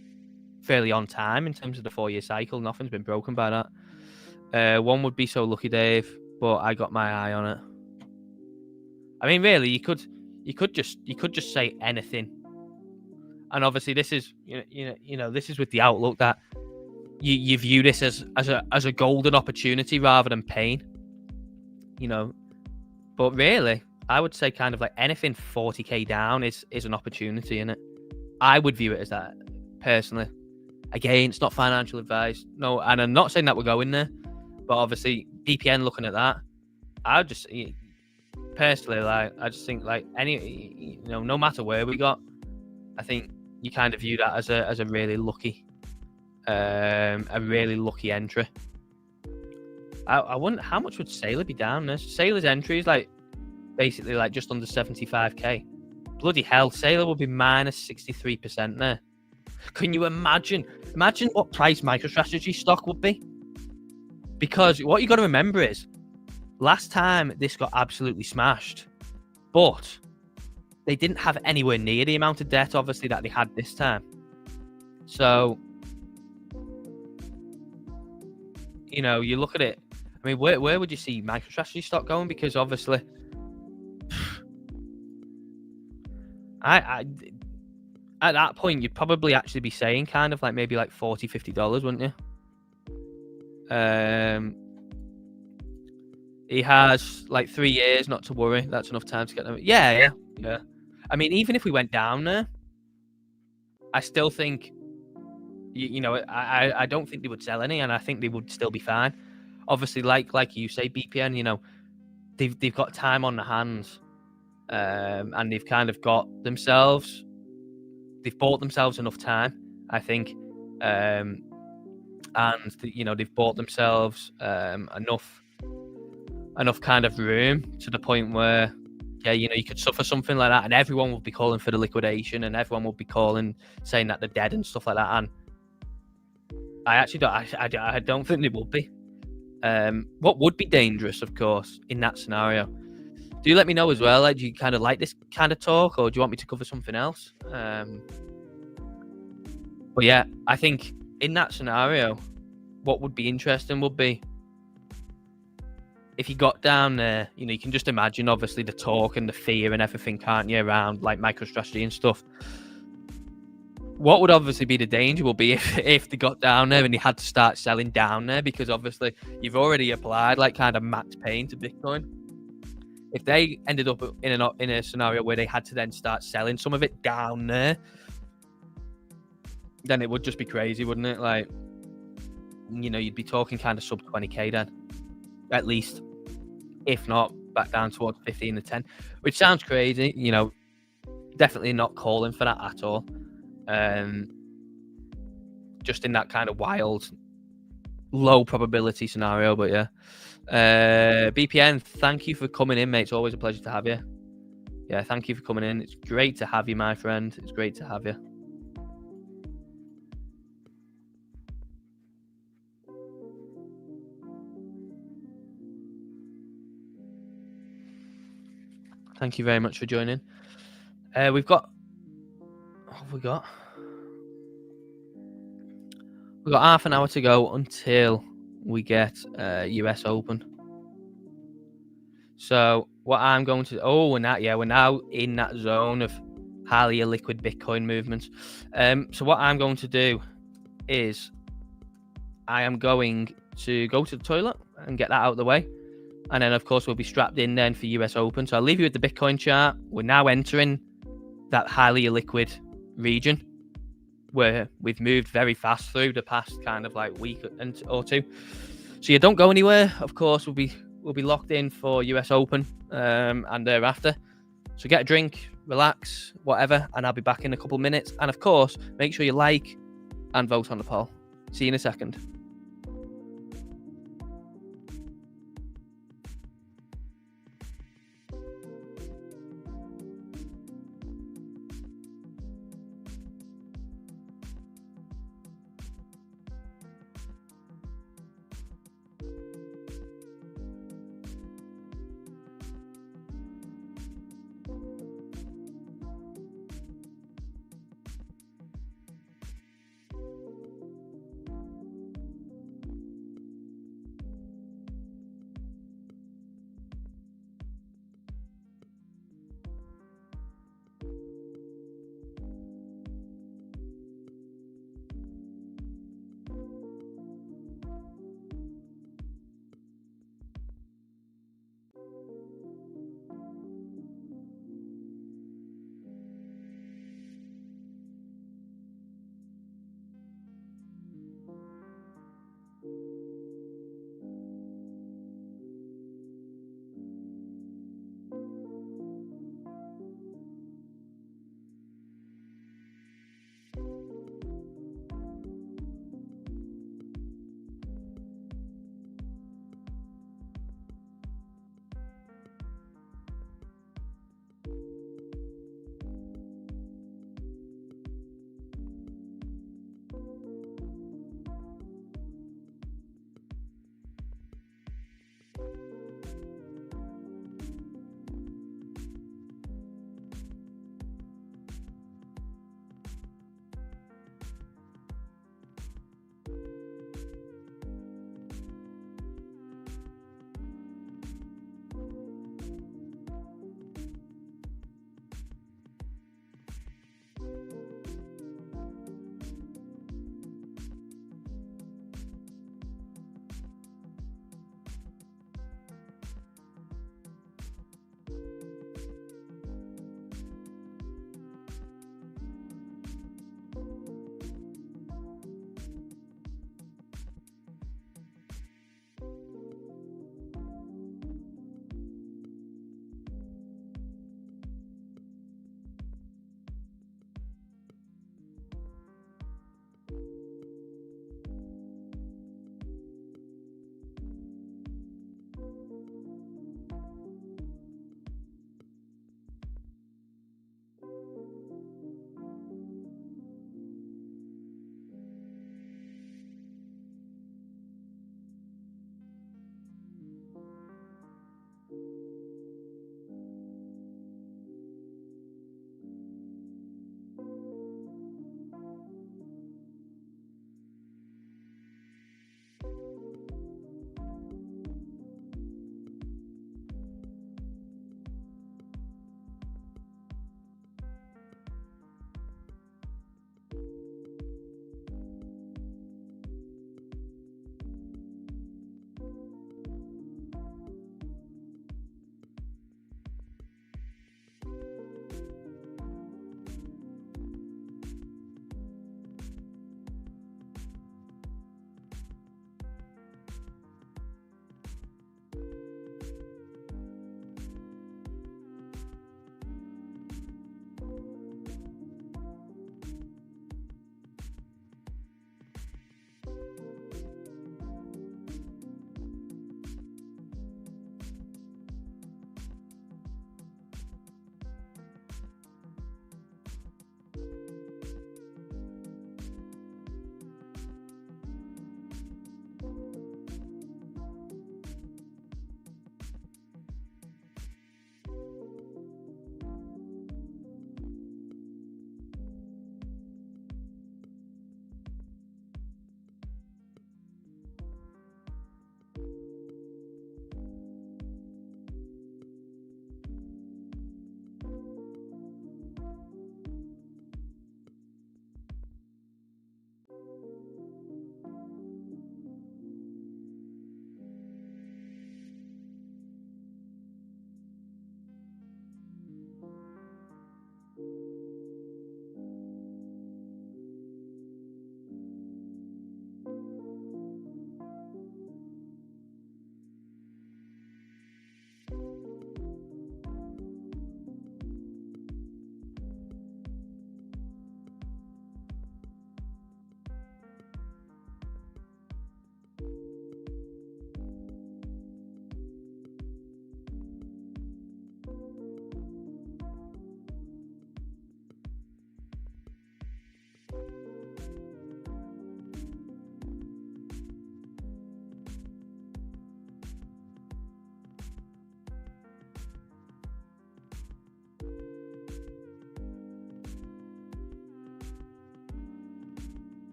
on time in terms of the 4-year cycle. Nothing's been broken by that. One would be so lucky, Dave, but I got my eye on it. I mean, really, you could just say anything, and obviously this is you know this is with the outlook that you view this as a golden opportunity rather than pain, you know. But really, I would say kind of like anything 40k down is an opportunity in it. I would view it as that personally. Again, it's not financial advice, no, and I'm not saying that we're going there, but obviously BPN looking at that, I would just personally, like, I just think like any, you know, no matter where we got, I think you kind of view that as a really lucky, entry. I wonder how much would Sailor be down there. Sailor's entry is like basically like just under 75k. Bloody hell, Sailor would be minus 63% there. Can you imagine what price MicroStrategy stock would be? Because what you got to remember is, last time this got absolutely smashed, but they didn't have anywhere near the amount of debt, obviously, that they had this time. So, you know, you look at it. I mean, where would you see MicroStrategy stock going? Because obviously, I at that point, you'd probably actually be saying kind of like maybe like $40, $50, wouldn't you? He has like 3 years, not to worry. That's enough time to get them. Yeah. I mean, even if we went down there, I still think, you know, I don't think they would sell any, and I think they would still be fine. Obviously, like you say, BPN, you know, they've got time on their hands, and they've kind of they've bought themselves enough time, I think, and you know, they've bought themselves enough kind of room to the point where, yeah, you know, you could suffer something like that and everyone will be calling for the liquidation and everyone will be saying that they're dead and stuff like that. And I actually don't think they would be. What would be dangerous, of course, in that scenario? Do let me know as well. Like, do you kind of like this kind of talk, or do you want me to cover something else? But yeah, I think in that scenario, what would be interesting would be if you got down there, you know, you can just imagine, obviously, the talk and the fear and everything, can't you, around like MicroStrategy and stuff. What would obviously be the danger will be if they got down there and they had to start selling down there, because obviously you've already applied like kind of max pain to Bitcoin. If they ended up in a scenario where they had to then start selling some of it down there, then it would just be crazy, wouldn't it? Like, you know, you'd be talking kind of sub 20k then, at least, if not back down towards 15 to 10, which sounds crazy. You know, definitely not calling for that at all. Just in that kind of wild, low probability scenario, but yeah. BPN, thank you for coming in, mate. It's always a pleasure to have you. Yeah, thank you for coming in. It's great to have you, my friend. It's great to have you. Thank you very much for joining. We've got half an hour to go until we get US Open. So what I'm going to we're now in that zone of highly illiquid Bitcoin movements. So what I'm going to do is I am going to go to the toilet and get that out of the way, And then, of course, we'll be strapped in then for US Open. So I'll leave you with the Bitcoin chart. We're now entering that highly illiquid region where we've moved very fast through the past kind of like week or two. So you don't go anywhere. Of course, we'll be locked in for US Open and thereafter. So get a drink, relax, whatever, and I'll be back in a couple of minutes. And of course, make sure you like and vote on the poll. See you in a second.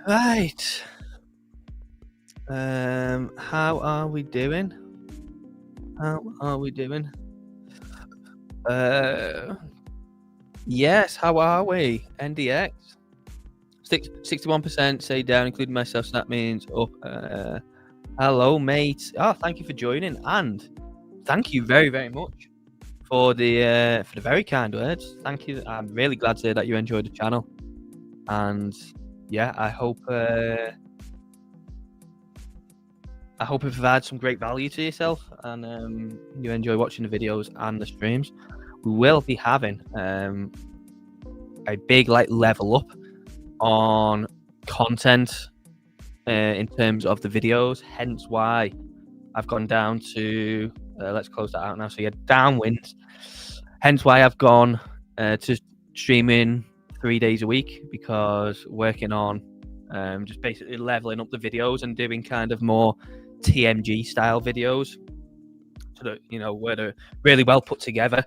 Right. How are we doing? How are we doing? Yes, how are we? NDX. 61% say down, including myself, so that means up. Hello, mate. Oh, thank you for joining, and thank you very, very much for the very kind words. Thank you. I'm really glad to hear that you enjoyed the channel, and yeah, I hope it provides some great value to yourself, and you enjoy watching the videos and the streams. We will be having a big level up on content in terms of the videos, hence why I've gone down to let's close that out now. So yeah, downwind. Hence why I've gone to streaming 3 days a week, because working on just basically leveling up the videos and doing kind of more TMG style videos, so that where they're really well put together,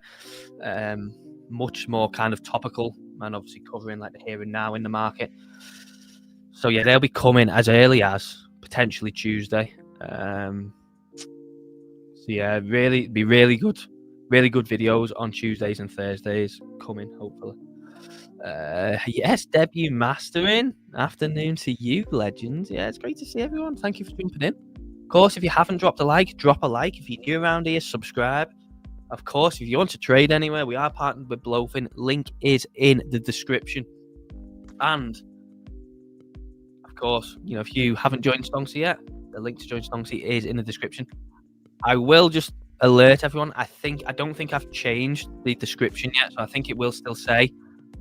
much more kind of topical, and obviously covering like the here and now in the market. So yeah, they'll be coming as early as potentially Tuesday. So yeah, really good videos on Tuesdays and Thursdays coming, hopefully. Yes, debut mastering. Afternoon to you, legends. Yeah, it's great to see everyone. Thank you for jumping in. Of course, if you haven't dropped a like, drop a like. If you're new around here, subscribe. Of course, if you want to trade anywhere, we are partnered with BLOFIN. Link is in the description. And of course, if you haven't joined Stonksy yet, the link to join Stonksy is in the description. I will just alert everyone. I don't think I've changed the description yet, so I think it will still say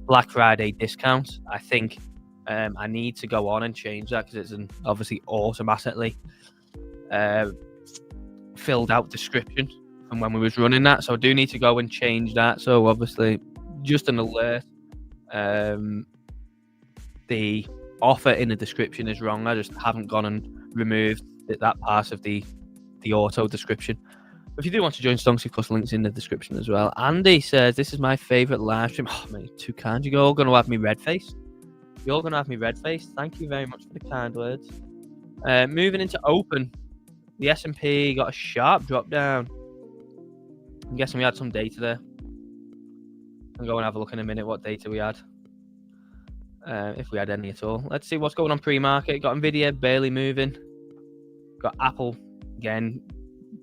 Black Friday discount. I think I need to go on and change that, because it's obviously automatically filled out description from when we was running that. So I do need to go and change that. So obviously, just an alert. The offer in the description is wrong. I just haven't gone and removed that part of the auto description. If you do want to join Stonksy, of course, links in the description as well. Andy says, this is my favourite live stream. Oh, mate, too kind. You're all going to have me red face. You're all going to have me red face. Thank you very much for the kind words. Moving into open, the S&P got a sharp drop down. I'm guessing we had some data there. I'll go and have a look in a minute what data we had. If we had any at all. Let's see what's going on pre-market. Got Nvidia barely moving. Got Apple again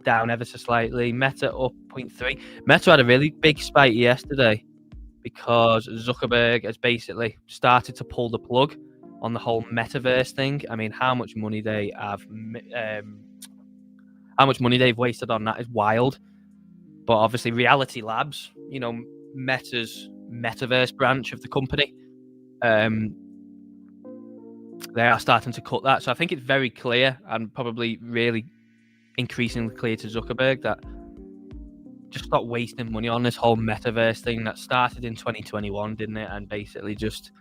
down ever so slightly. Meta up 0.3. Meta had a really big spike yesterday because Zuckerberg has basically started to pull the plug on the whole metaverse thing. I mean, how much money they have, how much money they've wasted on that is wild. But obviously, Reality Labs, Meta's metaverse branch of the company, they are starting to cut that. So I think it's very clear, and probably really increasingly clear to Zuckerberg, that just stop wasting money on this whole metaverse thing that started in 2021, didn't it? And basically just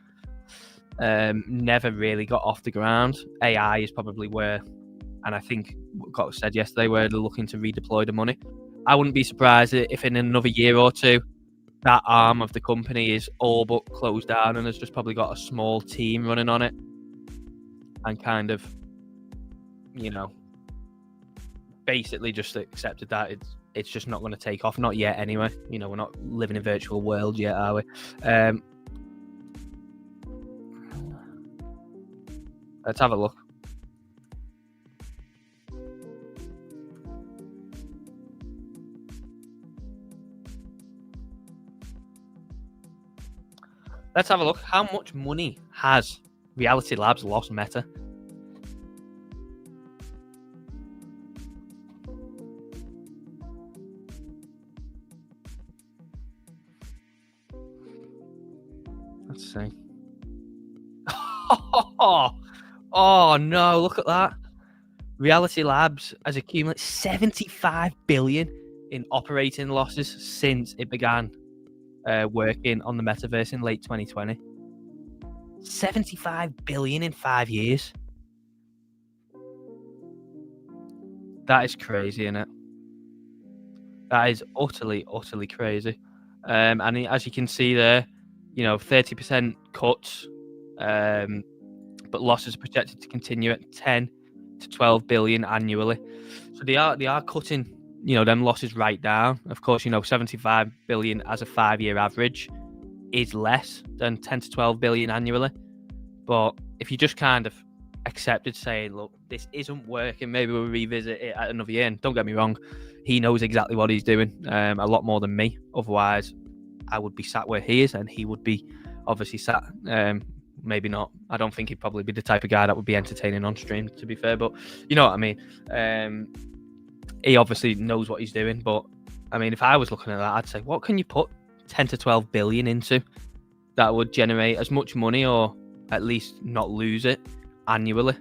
never really got off the ground. AI is probably where, and I think what got said yesterday, where they're looking to redeploy the money. I wouldn't be surprised if in another year or two, that arm of the company is all but closed down and has just probably got a small team running on it, and kind of, basically just accepted that it's just not going to take off. Not yet, anyway. We're not living in a virtual world yet, are we? Let's have a look. Let's have a look. How much money has Reality Labs lost Meta? Let's see. Oh no, look at that. Reality Labs has accumulated 75 billion in operating losses since it began working on the metaverse in late 2020. 75 billion in 5 years. That is crazy, isn't it? That is utterly crazy. And as you can see there, 30% cuts, but losses are projected to continue at 10 to 12 billion annually. So they are cutting, them losses right down. Of course, 75 billion as a 5-year average is less than 10 to 12 billion annually. But if you just kind of accepted saying, look, this isn't working, maybe we'll revisit it at another year. And don't get me wrong, he knows exactly what he's doing, a lot more than me. Otherwise, I would be sat where he is, and he would be obviously sat. Maybe not. I don't think he'd probably be the type of guy that would be entertaining on stream, to be fair. But you know what I mean. He obviously knows what he's doing. But I mean, if I was looking at that, I'd say, what can you put 10 to 12 billion into that would generate as much money, or at least not lose it annually?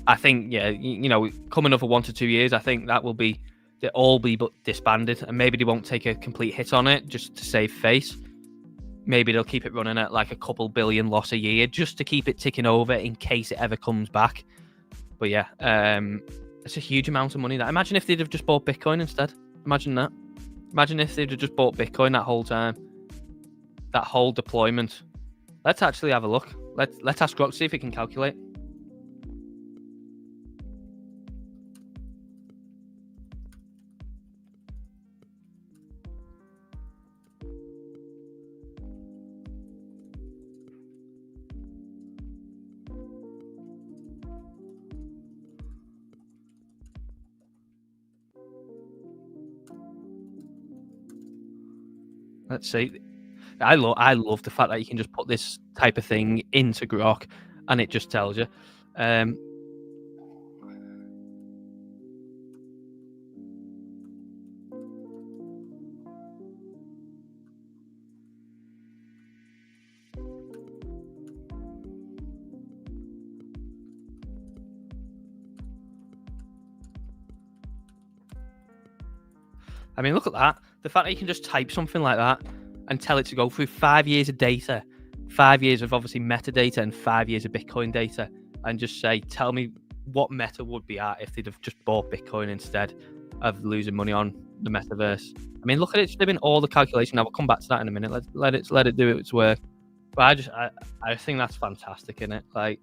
I think, come another 1 to 2 years, I think that will be, they'll all be disbanded, and maybe they won't take a complete hit on it just to save face. Maybe they'll keep it running at like a couple billion loss a year just to keep it ticking over in case it ever comes back. But yeah, it's a huge amount of money. That, imagine if they'd have just bought Bitcoin instead. Imagine that. Imagine if they'd have just bought Bitcoin that whole time, that whole deployment. Let's actually have a look. Let's ask Grok, see if he can calculate. Let's see. I love the fact that you can just put this type of thing into Grok and it just tells you. I mean, look at that. The fact that you can just type something like that and tell it to go through 5 years of data, 5 years of obviously metadata and 5 years of Bitcoin data, and just say, tell me what meta would be at if they'd have just bought Bitcoin instead of losing money on the metaverse. I mean, look at it, it's doing all the calculation. Now we'll come back to that in a minute. Let it do its work. But I think that's fantastic, isn't it? Like,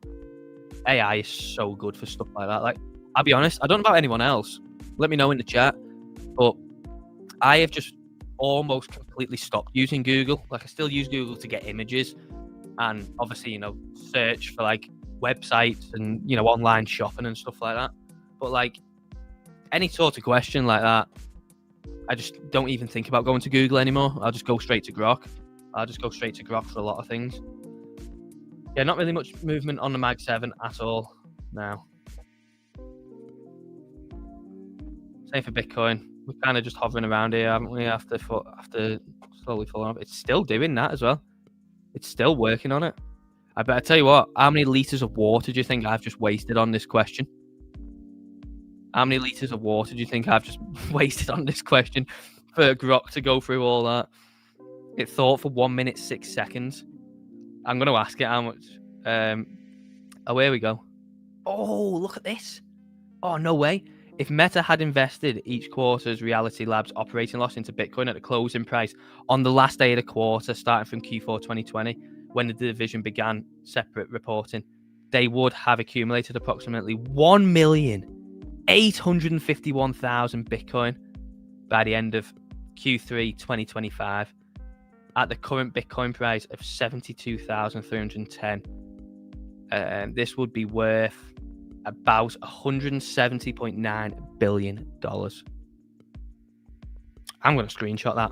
AI is so good for stuff like that. Like, I'll be honest, I don't know about anyone else. Let me know in the chat. But I have just almost completely stopped using Google. Like, I still use Google to get images and obviously, search for like websites and, online shopping and stuff like that. But like any sort of question like that, I just don't even think about going to Google anymore. I'll just go straight to Grok. For a lot of things. Yeah, not really much movement on the Mag 7 at all now. Same for Bitcoin. We're kind of just hovering around here, haven't we? After slowly falling off. It's still doing that as well. It's still working on it. I better tell you what, how many litres of water do you think I've just wasted on this question? How many litres of water do you think I've just wasted on this question for Grok to go through all that? It thought for 1 minute, 6 seconds. I'm going to ask it how much. Oh, here we go. Oh, look at this. Oh, no way. If Meta had invested each quarter's Reality Labs operating loss into Bitcoin at the closing price on the last day of the quarter, starting from Q4 2020, when the division began separate reporting, they would have accumulated approximately 1,851,000 Bitcoin by the end of Q3 2025 at the current Bitcoin price of 72,310. This would be worth about $170.9 billion. I'm going to screenshot that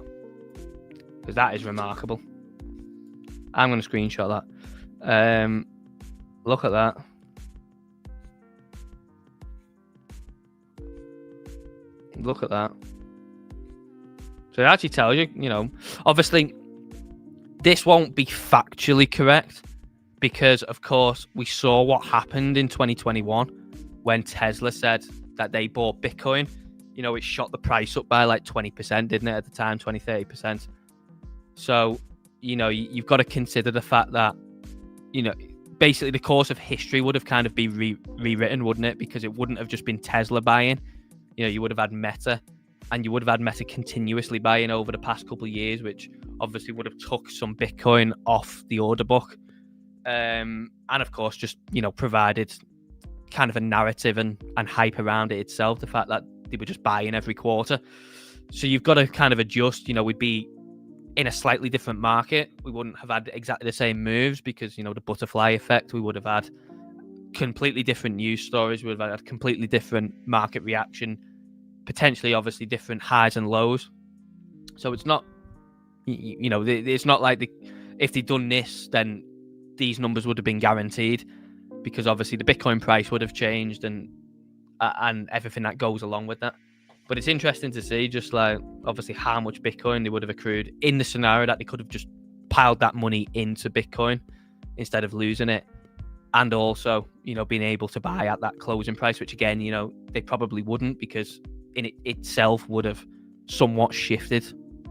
because that is remarkable. I'm going to screenshot that. Look at that. Look at that. So it actually tells you, obviously this won't be factually correct, because, of course, we saw what happened in 2021 when Tesla said that they bought Bitcoin. It shot the price up by like 20%, didn't it, at the time, 20-30%. So, you've got to consider the fact that, basically the course of history would have kind of been rewritten, wouldn't it? Because it wouldn't have just been Tesla buying. You would have had Meta, and you would have had Meta continuously buying over the past couple of years, which obviously would have took some Bitcoin off the order book. And of course, just provided kind of a narrative and hype around it itself. The fact that they were just buying every quarter, so you've got to kind of adjust. We'd be in a slightly different market. We wouldn't have had exactly the same moves because the butterfly effect. We would have had completely different news stories. We would have had completely different market reaction, potentially, obviously, different highs and lows. So it's not, it's not like if they'd done this, then these numbers would have been guaranteed, because obviously the Bitcoin price would have changed and everything that goes along with that. But it's interesting to see just like obviously how much Bitcoin they would have accrued in the scenario that they could have just piled that money into Bitcoin instead of losing it. And also, being able to buy at that closing price, which again, they probably wouldn't, because in it itself would have somewhat shifted,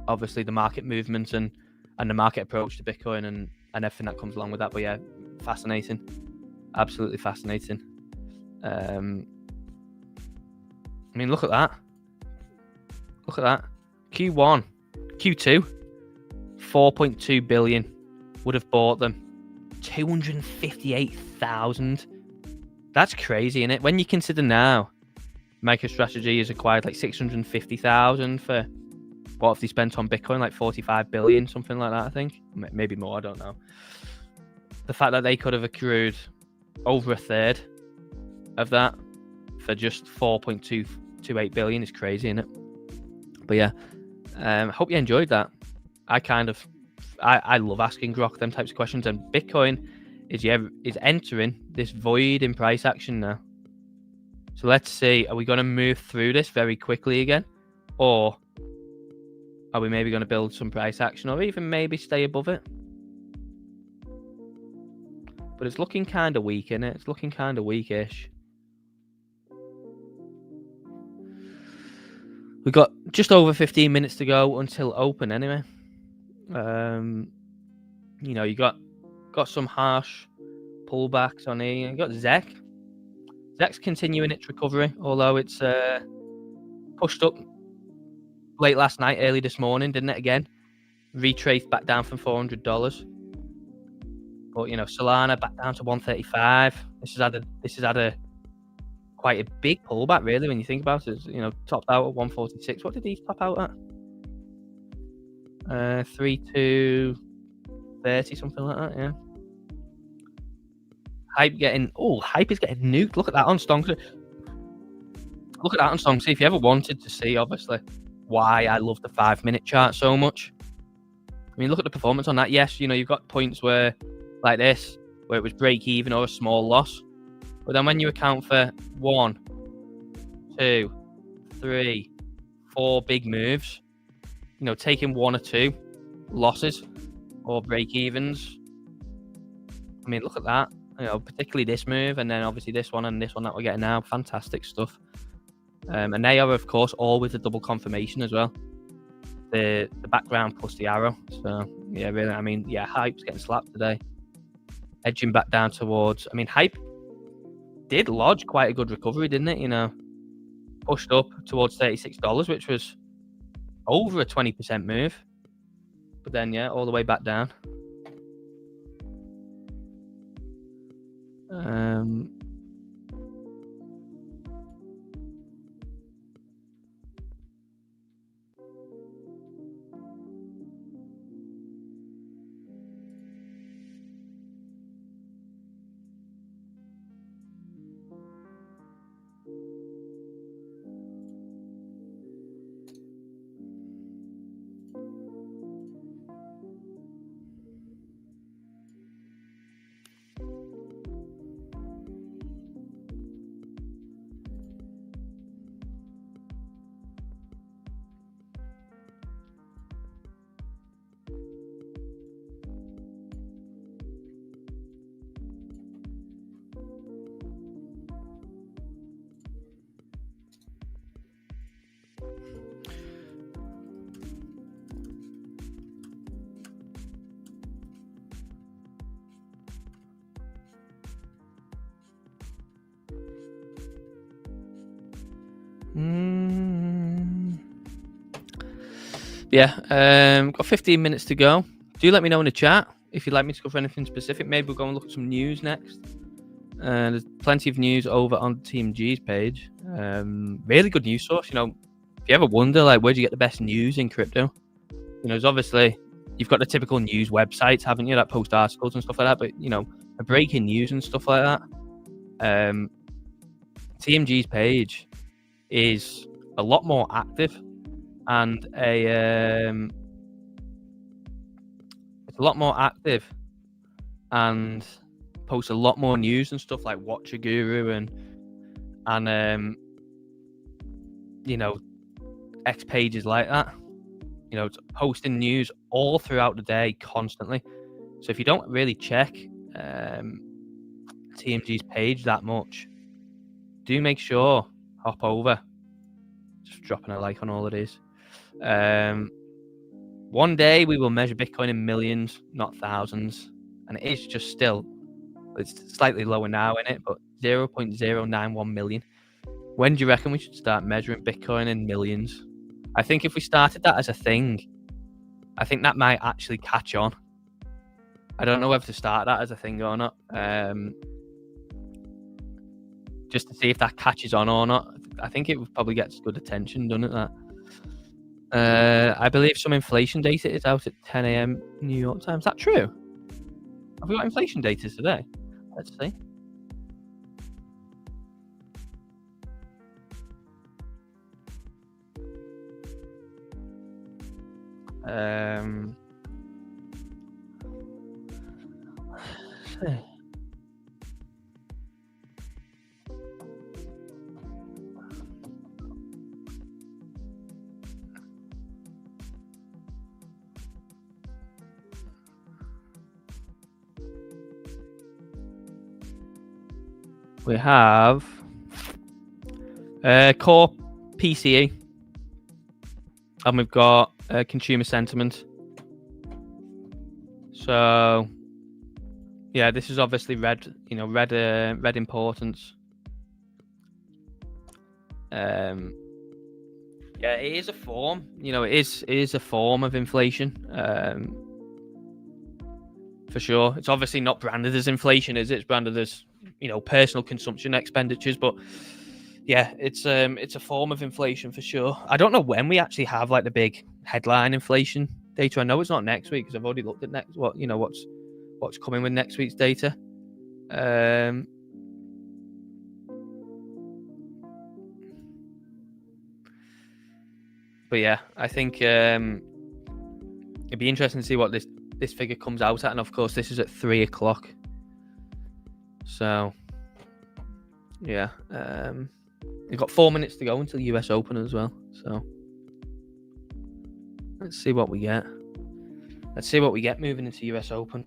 obviously, the market movement and the market approach to Bitcoin and everything that comes along with that. But yeah, fascinating. Absolutely fascinating. I mean, look at that. Look at that. Q1, Q2, 4.2 billion would have bought them. 258,000. That's crazy, isn't it? When you consider now, MicroStrategy has acquired like 650,000 for what have they spent on Bitcoin? Like 45 billion, something like that, I think. Maybe more, I don't know. The fact that they could have accrued over a third of that for just 4.228 billion is crazy, isn't it? But yeah, I hope you enjoyed that. I love asking Grok them types of questions, and Bitcoin is entering this void in price action now. So let's see, are we going to move through this very quickly again, or are we maybe going to build some price action, or even maybe stay above it? But it's looking kind of weak, isn't it? It's looking kind of weakish. We've got just over 15 minutes to go until open anyway. You got some harsh pullbacks on here. You got ZEC. ZEC's continuing its recovery, although it's pushed up late last night, early this morning, didn't it? Again, retraced back down from $400. But Solana back down to 135. This has had a quite a big pullback, really, when you think about it. Topped out at 146. What did he top out at? 3230, something like that. Yeah. Hype is getting nuked. Look at that on Stonksy. Look at that on Stonksy. If you ever wanted to see, obviously, why I love the 5-minute chart so much. I mean, look at the performance on that. Yes, you've got points where, like this, where it was break even or a small loss. But then when you account for 1, 2, 3, 4 big moves, taking 1 or 2 losses or break evens. I mean, look at that. Particularly this move, and then obviously this one and this one that we're getting now. Fantastic stuff. And they are, of course, all with the double confirmation as well. The background plus the arrow. So yeah, really. I mean, yeah, Hype's getting slapped today. Edging back down towards. I mean, Hype did lodge quite a good recovery, didn't it? Pushed up towards $36, which was over a 20% move. But then, yeah, all the way back down. Yeah, got 15 minutes to go. Do let me know in the chat if you'd like me to cover anything specific, maybe we'll go and look at some news next. There's plenty of news over on TMG's page. Really good news source. You know, if you ever wonder, like, where do you get the best news in crypto? You know, there's obviously, you've got the typical news websites, haven't you, that post articles and stuff like that. But, you know, a breaking news and stuff like that. TMG's page is a lot more active, and it's a lot more active and posts a lot more news and stuff like Watcher Guru and you know, X pages like that. You know, it's posting news all throughout the day constantly. So if you don't really check TMG's page that much, do make sure hop over. Just dropping a like on all of these. One day we will measure Bitcoin in millions, not thousands, and it is just still, it's slightly lower now in it, but 0.091 million. When do you reckon we should start measuring Bitcoin in millions? I think if we started that as a thing, I think that might actually catch on. I don't know whether to start that as a thing or not. Just to see if that catches on or not. I think it would probably get good attention, doesn't it? That. I believe some inflation data is out at 10 a.m. New York time. Is that true? Have we got inflation data today? Let's see. We have core PCE, and we've got consumer sentiment. So, yeah, this is obviously red. You know, red importance. Yeah, it is a form. You know, it is a form of inflation. For sure, it's obviously not branded as inflation, is it? It's branded as, you know, personal consumption expenditures, but yeah, it's a form of inflation for sure. I don't know when we actually have like the big headline inflation data. I know it's not next week because I've already looked at what's coming with next week's data. But yeah, I think it'd be interesting to see what this figure comes out at, and of course this is at 3:00. So yeah, we've got 4 minutes to go until US Open as well. So let's see what we get. Let's see what we get moving into US Open.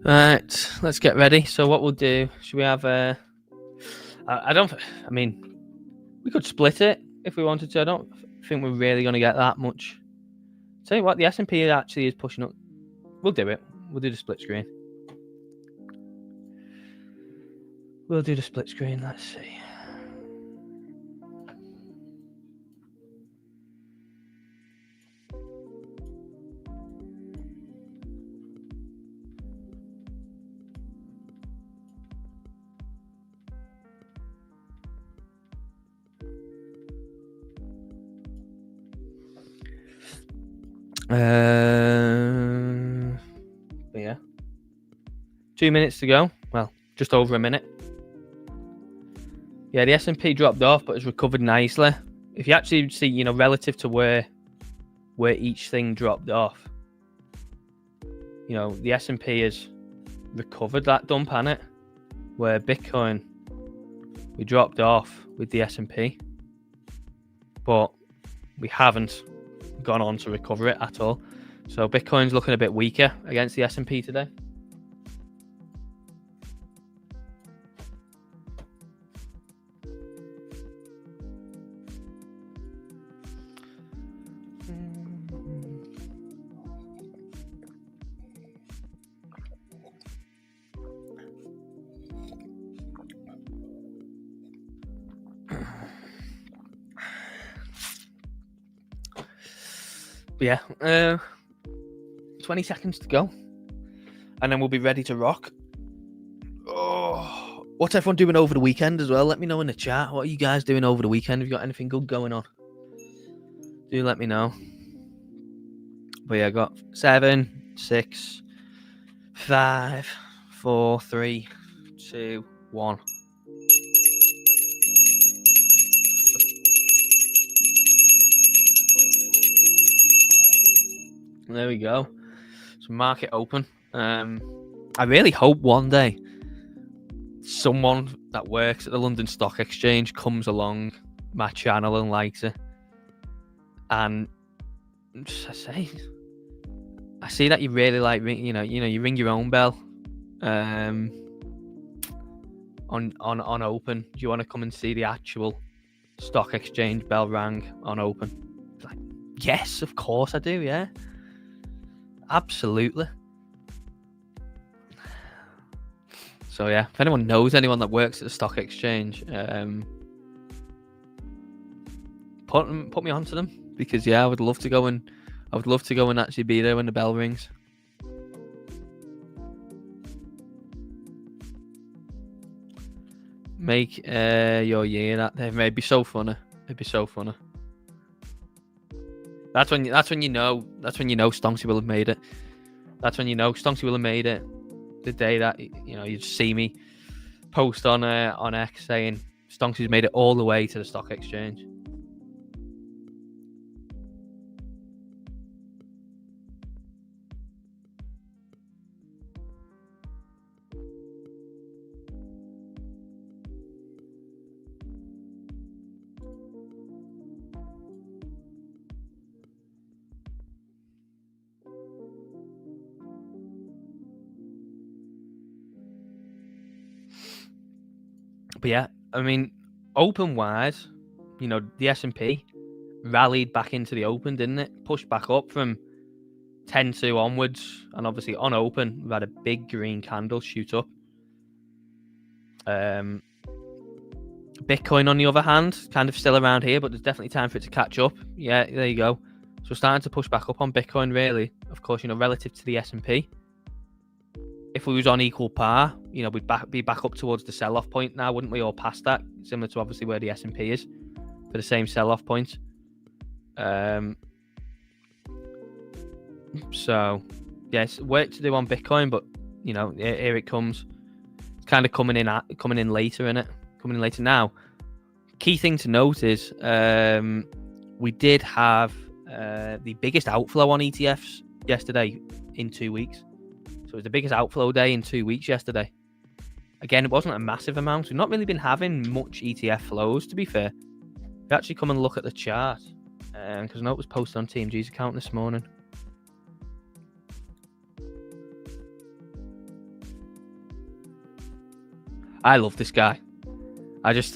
Right, let's get ready. So what we'll do, should we have I mean, we could split it if we wanted to. I don't think we're really going to get that much. Tell you what, the S&P actually is pushing up. We'll do it. We'll do the split screen. Let's see. But yeah, 2 minutes to go. Well, just over a minute. Yeah, the S&P dropped off, but has recovered nicely. If you actually see, you know, relative to where each thing dropped off, you know, the S&P has recovered that dump, hasn't it? Where Bitcoin, we dropped off with the S&P, but we haven't gone on to recover it at all. So Bitcoin's looking a bit weaker against the S&P today. But yeah, 20 seconds to go, and then we'll be ready to rock. Oh, what's everyone doing over the weekend as well? Let me know in the chat. What are you guys doing over the weekend? Have you got anything good going on? Do let me know. But yeah, I got 7, 6, 5, 4, 3, 2, 1. There we go. So market open. I really hope one day someone that works at the London Stock Exchange comes along my channel and likes it. And I see that you really like, you ring your own bell on open. Do you want to come and see the actual stock exchange bell rang on open? Like, yes, of course I do. Yeah, absolutely. So yeah, if anyone knows anyone that works at the stock exchange, put me onto them, because yeah, I would love to go and actually be there when the bell rings. Make your year that day. It'd be so funny. It'd be so funny. That's when you know Stonksy will have made it. That's when you know Stonksy will have made it. The day that, you know, you'd see me post on X saying Stonksy's made it all the way to the stock exchange. But yeah, I mean, open wise, you know, the S&P rallied back into the open, didn't it? Pushed back up from 10-2 onwards, and obviously on open, we had a big green candle shoot up. Bitcoin, on the other hand, kind of still around here, but there's definitely time for it to catch up. Yeah, there you go. So we're starting to push back up on Bitcoin, really. Of course, you know, relative to the S&P. If we was on equal par, you know, we'd be back up towards the sell-off point now, wouldn't we? Or past that, similar to obviously where the S&P is for the same sell-off point. So, yes, work to do on Bitcoin, but you know, here it comes. It's kind of coming in later, innit? Coming in later now. Key thing to note is we did have the biggest outflow on ETFs yesterday in 2 weeks. So it was the biggest outflow day in 2 weeks yesterday. Again, it wasn't a massive amount. We've not really been having much ETF flows, to be fair. If you actually come and look at the chart, because I know it was posted on TMG's account this morning. I love this guy. I just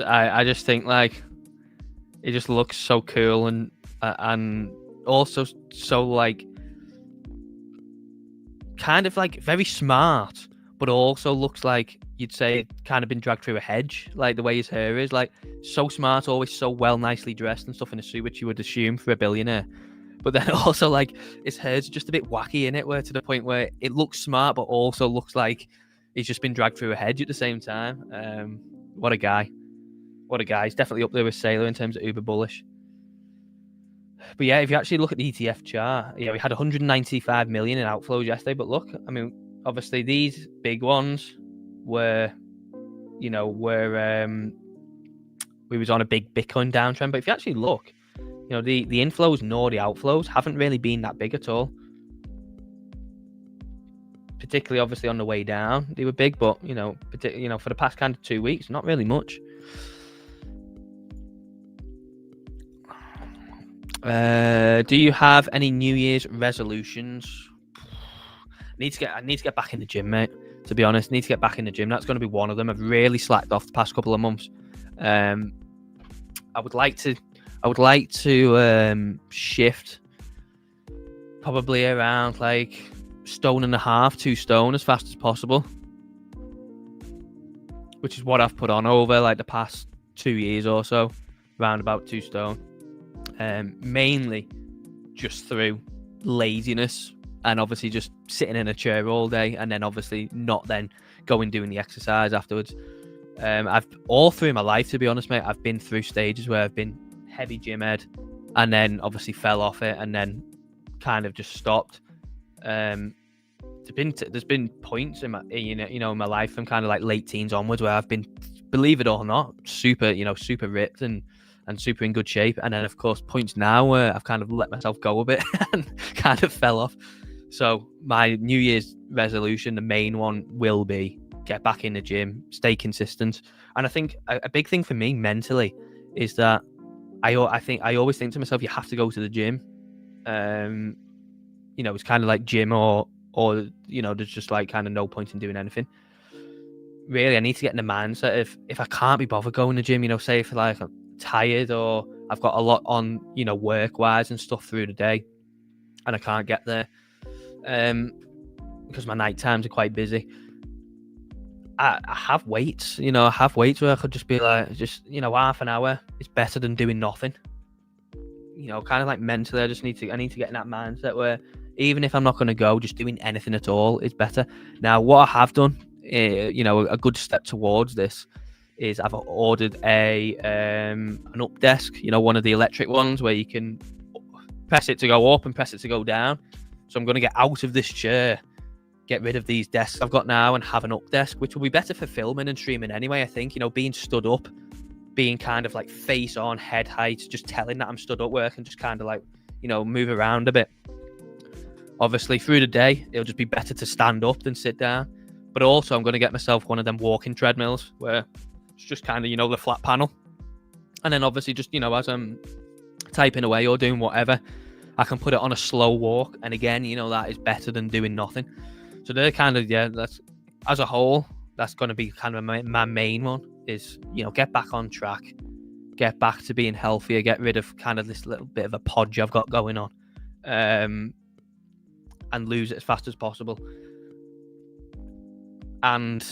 think, like, it just looks so cool and also so, like, kind of like very smart, but also looks like you'd say kind of been dragged through a hedge, like the way his hair is, like so smart, always so well, nicely dressed and stuff in a suit, which you would assume for a billionaire. But then also, like, his hair's just a bit wacky in it, where to the point where it looks smart, but also looks like he's just been dragged through a hedge at the same time. What a guy. What a guy. He's definitely up there with Sailor in terms of uber bullish. But yeah, if you actually look at the ETF chart, yeah, we had 195 million in outflows yesterday. But look, I mean, obviously these big ones were, we was on a big Bitcoin downtrend. But if you actually look, the inflows nor the outflows haven't really been that big at all. Particularly, obviously, on the way down, they were big, but for the past kind of 2 weeks, not really much. Do you have any New Year's resolutions? I need to get back in the gym, mate. To be honest, I need to get back in the gym. That's going to be one of them. I've really slacked off the past couple of months. I would like to shift probably around like 1.5 stone, 2 stone as fast as possible, which is what I've put on over like the past 2 years or so, around about 2 stone. Mainly just through laziness and obviously just sitting in a chair all day, and then obviously not then going doing the exercise afterwards. I've all through my life, to be honest, mate, I've been through stages where I've been heavy gym head and then obviously fell off it and then kind of just stopped. There's been points in my in my life from kind of like late teens onwards where I've been, believe it or not, super ripped and super in good shape, and then of course points now where I've kind of let myself go a bit and kind of fell off. So my New Year's resolution, the main one, will be get back in the gym, stay consistent. And I think a big thing for me mentally is that I always think to myself, you have to go to the gym. It's kind of like gym or there's just like kind of no point in doing anything. Really, I need to get in the mindset of, if I can't be bothered going to the gym, say if like I'm tired or I've got a lot on, work wise and stuff through the day, and I can't get there, because my night times are quite busy. I have weights, where I could just be like, half an hour is better than doing nothing. Kind of like mentally, I need to get in that mindset where even if I'm not going to go, just doing anything at all is better. Now, what I have done, a good step towards this is I've ordered an up desk, one of the electric ones where you can press it to go up and press it to go down. So I'm going to get out of this chair, get rid of these desks I've got now, and have an up desk, which will be better for filming and streaming anyway. I think, being stood up, being kind of like face on, head height, just telling that I'm stood up, where I can just kind of like, move around a bit. Obviously, through the day, it'll just be better to stand up than sit down. But also, I'm going to get myself one of them walking treadmills where it's just kind of, the flat panel. And then obviously just, as I'm typing away or doing whatever, I can put it on a slow walk. And again, that is better than doing nothing. So they're kind of, that's, as a whole, that's going to be kind of my main one is, get back on track, get back to being healthier, get rid of kind of this little bit of a podge I've got going on, and lose it as fast as possible. And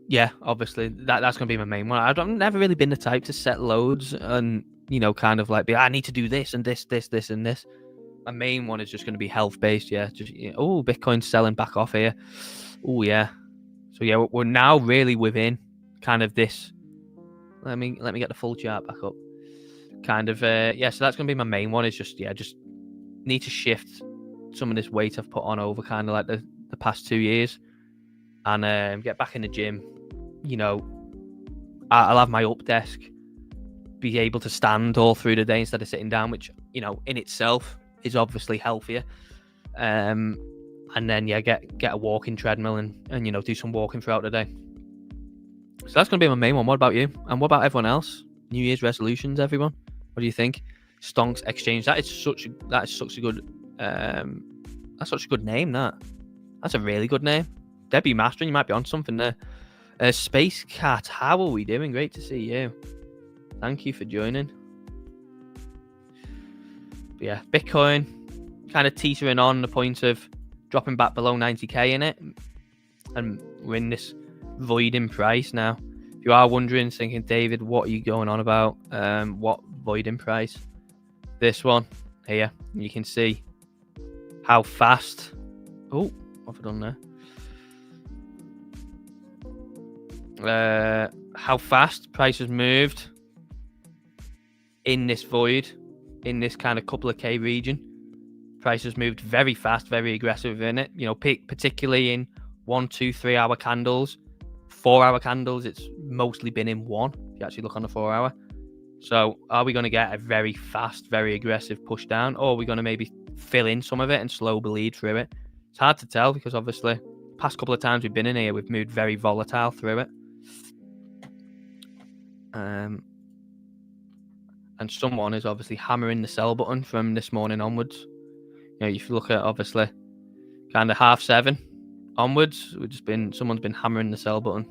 yeah, obviously that's going to be my main one. I've never really been the type to set loads and, kind of like, I need to do this and this and this. My main one is just going to be health based. Yeah. Just, Bitcoin's selling back off here. Oh yeah. So yeah, we're now really within kind of this. Let me get the full chart back up. Kind of, so that's going to be my main one, is just need to shift some of this weight I've put on over kind of like the past 2 years, and get back in the gym. I'll have my up desk, be able to stand all through the day instead of sitting down, which, in itself is obviously healthier. And then, get a walking treadmill and do some walking throughout the day. So that's going to be my main one. What about you? And what about everyone else? New Year's resolutions, everyone? What do you think? Stonks Exchange. That is such a good name. That's a really good name. Debbie Mastering, you might be on something there. Space Cat, how are we doing? Great to see you. Thank you for joining. But yeah, Bitcoin kind of teetering on the point of dropping back below 90k in it, and we're in this void in price now. If you are wondering, thinking, David, what are you going on about? What void in price? This one here. You can see how fast. Oh, what have I done there? How fast price has moved in this void. in this kind of couple of K region. Price has moved very fast, very aggressive in it. Particularly in 1, 2, 3 hour candles, 4 hour candles. It's mostly been in one. If you actually look on the 4 hour. So are we going to get a very fast, very aggressive push down, or are we going to maybe fill in some of it and slow bleed through it? It's hard to tell because obviously past couple of times we've been in here, we've moved very volatile through it. And someone is obviously hammering the sell button from this morning onwards. If you look at obviously kind of 7:30 onwards, someone's been hammering the sell button.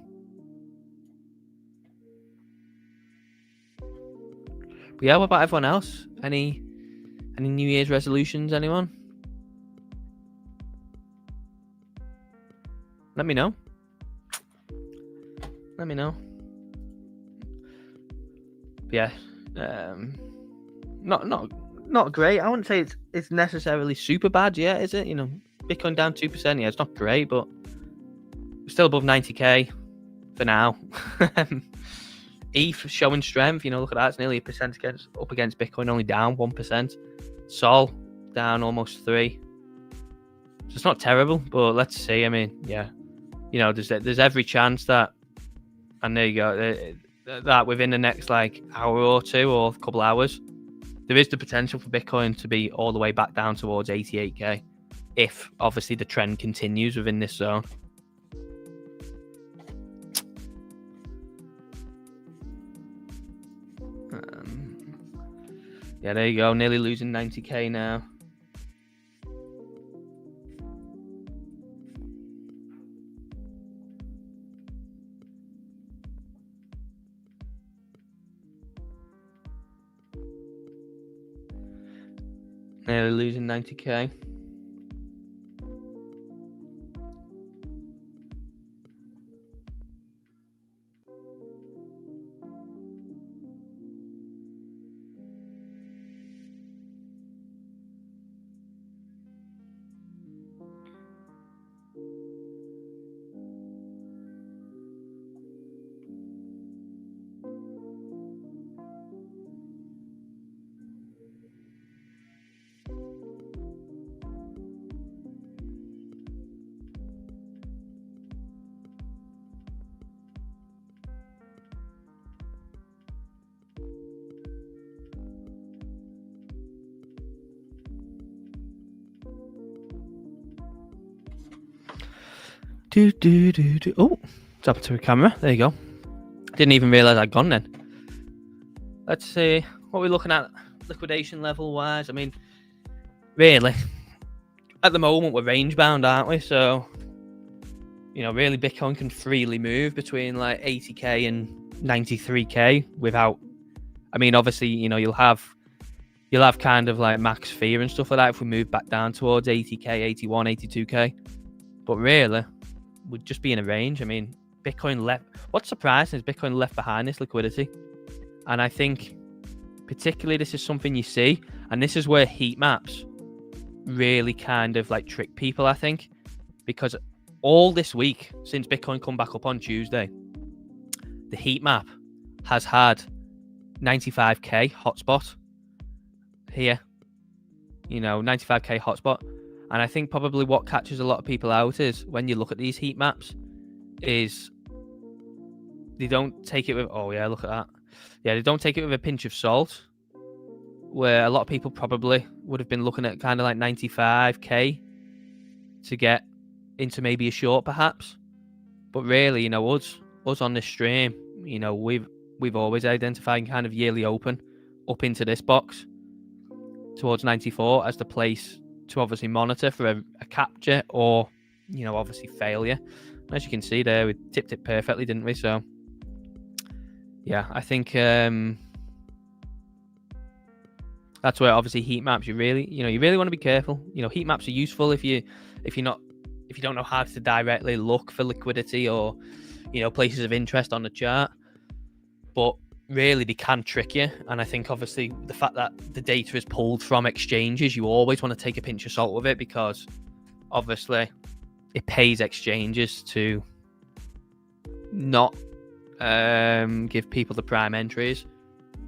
But yeah, what about everyone else? Any New Year's resolutions, anyone? Let me know. But yeah, not great. I wouldn't say it's necessarily super bad yet, is it? Bitcoin down 2%. Yeah, it's not great, but we're still above 90k for now. ETH showing strength. Look at that. It's nearly 1% up against Bitcoin, only down 1%. Sol down almost 3%. So it's not terrible, but let's see. I mean, yeah, there's every chance that, and there you go, that within the next hour or two or a couple hours, there is the potential for Bitcoin to be all the way back down towards 88k, if obviously the trend continues within this zone. Yeah, there you go. Nearly losing 90k now. Nearly losing 90k. Oh, it's up to a camera. There you go. Didn't even realize I'd gone then. Let's see what we're looking at liquidation level wise. I mean, really, at the moment we're range bound, aren't we? So, really Bitcoin can freely move between 80k and 93k without. I mean, obviously, you'll have kind of max fear and stuff like that if we move back down towards 80k, 81, 82k. But really, we'd just be in a range. I mean, Bitcoin left. What's surprising is Bitcoin left behind this liquidity. And I think particularly this is something you see, and this is where heat maps really kind of trick people, I think, because all this week since Bitcoin come back up on Tuesday, the heat map has had 95k hotspot here, 95k hotspot. And I think probably what catches a lot of people out is when you look at these heat maps is they don't take it with, oh yeah, look at that. Yeah, they don't take it with a pinch of salt, where a lot of people probably would have been looking at kind of 95k to get into maybe a short perhaps. But really, us on this stream, we've always identified kind of yearly open up into this box towards 94 as the place to obviously monitor for a capture or, obviously failure. As you can see there, we tipped it perfectly, didn't we? So, yeah, I think that's where obviously heat maps. You really want to be careful. Heat maps are useful if you don't know how to directly look for liquidity or places of interest on the chart, but really they can trick you. And I think obviously the fact that the data is pulled from exchanges, you always want to take a pinch of salt with it, because obviously it pays exchanges to not give people the prime entries.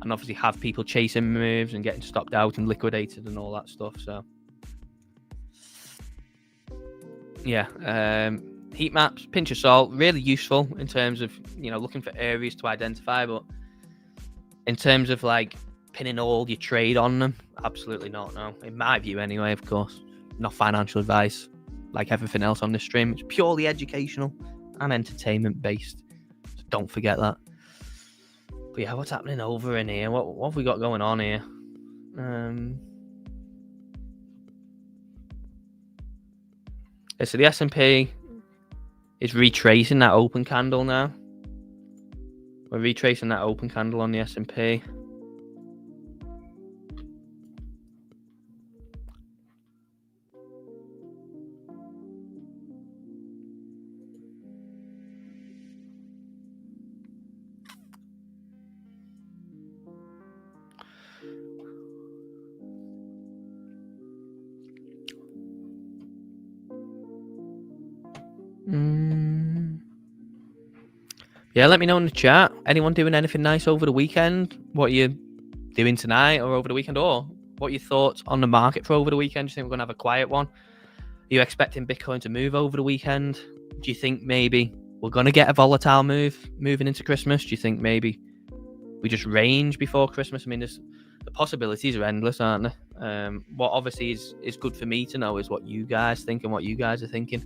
and obviously have people chasing moves and getting stopped out and liquidated and all that stuff. So yeah, heat maps, pinch of salt, really useful in terms of, you know, looking for areas to identify, but in terms of like pinning all your trade on them, absolutely not. No, in my view anyway. Of course, not financial advice. Like everything else on this stream, it's purely educational and entertainment based. So don't forget that. But yeah, what's happening over in here? What have we got going on here? So the S&P is retracing that open candle now. We're retracing that open candle on the S&P. Yeah, let me know in the chat. Anyone doing anything nice over the weekend? What are you doing tonight or over the weekend? Or what are your thoughts on the market for over the weekend? Do you think we're going to have a quiet one? Are you expecting Bitcoin to move over the weekend? Do you think maybe we're going to get a volatile move moving into Christmas? Do you think maybe we just range before Christmas? I mean, the possibilities are endless, aren't they? What obviously is good for me to know is what you guys think and what you guys are thinking.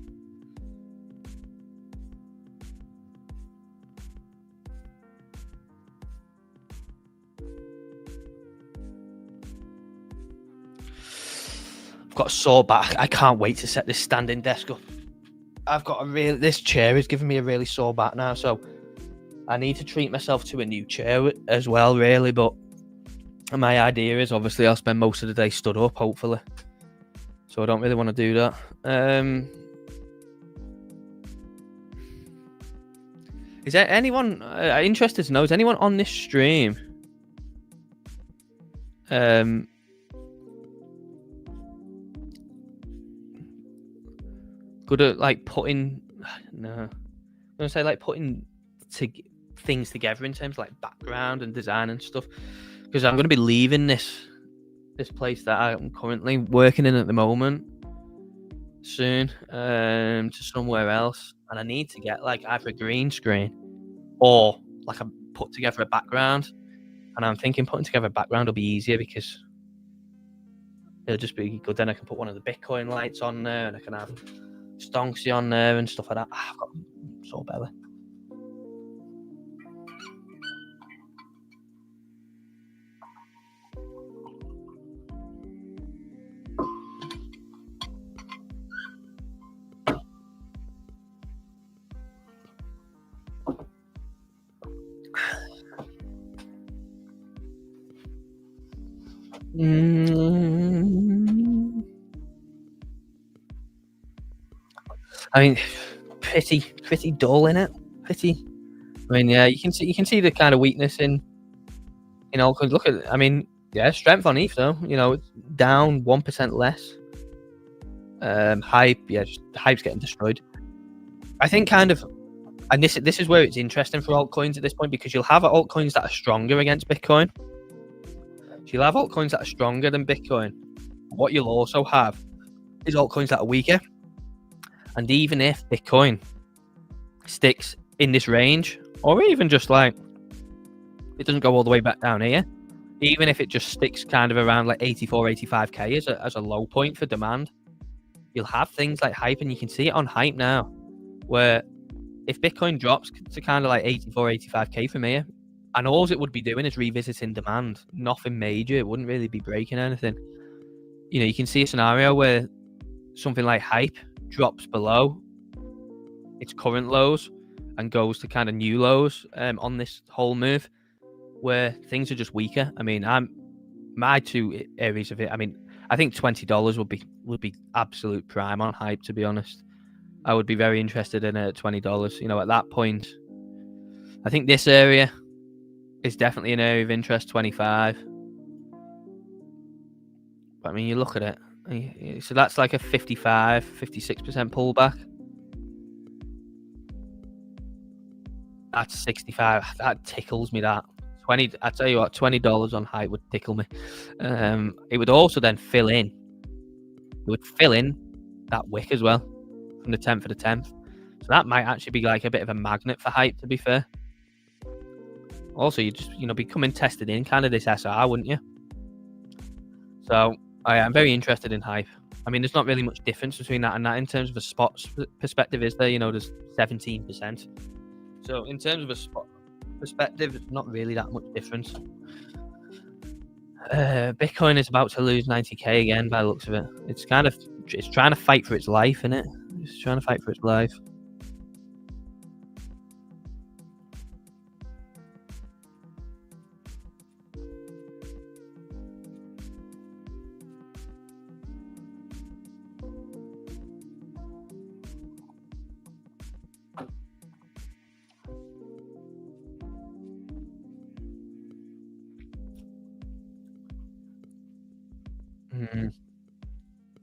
I've got a sore back. I can't wait to set this standing desk up. This chair is giving me a really sore back now, so I need to treat myself to a new chair as well, really. But my idea is obviously I'll spend most of the day stood up, hopefully. So I don't really want to do that. Is there anyone interested to know? Is anyone on this stream good at like putting things together in terms of like background and design and stuff? Because I'm going to be leaving this place that I'm currently working in at the moment soon to somewhere else, and I need to get like either a green screen or like I put together a background. And I'm thinking putting together a background will be easier because it'll just be good. Then I can put one of the Bitcoin lights on there, and I can have Stonksy on there and stuff like that. I've got sore belly. I mean, pretty dull in it. Pretty. I mean, yeah, you can see the kind of weakness in altcoins. Look at, I mean, yeah, strength on ETH though. You know, it's down 1% less. Hype, yeah, just the hype's getting destroyed. I think kind of, and this is where it's interesting for altcoins at this point, because you'll have altcoins that are stronger against Bitcoin. So you'll have altcoins that are stronger than Bitcoin. What you'll also have is altcoins that are weaker. And even if Bitcoin sticks in this range, or even just like it doesn't go all the way back down here, even if it just sticks kind of around like 84, 85k as a low point for demand, you'll have things like hype, and you can see it on hype now, where if Bitcoin drops to kind of like 84, 85k from here, and all it would be doing is revisiting demand, nothing major, it wouldn't really be breaking anything. You know, you can see a scenario where something like hype drops below its current lows and goes to kind of new lows on this whole move, where things are just weaker. I mean, my two areas of it, I mean, I think $20 would be absolute prime on hype, to be honest. I would be very interested in it at $20. You know, at that point, I think this area is definitely an area of interest, 25. But I mean, you look at it, so that's like a 55, 56% pullback. That's 65. That tickles me, that. I tell you what, $20 on hype would tickle me. It would also then fill in. It would fill in that wick as well from the 10th of the 10th. So that might actually be like a bit of a magnet for hype, to be fair. Also, you just, be coming tested in kind of this SR, wouldn't you? So I'm very interested in hype. I mean, there's not really much difference between that and that in terms of a spot perspective, is there? There's 17%. So in terms of a spot perspective, it's not really that much difference. Bitcoin is about to lose 90k again by the looks of it. It's trying to fight for its life, isn't it? It's trying to fight for its life.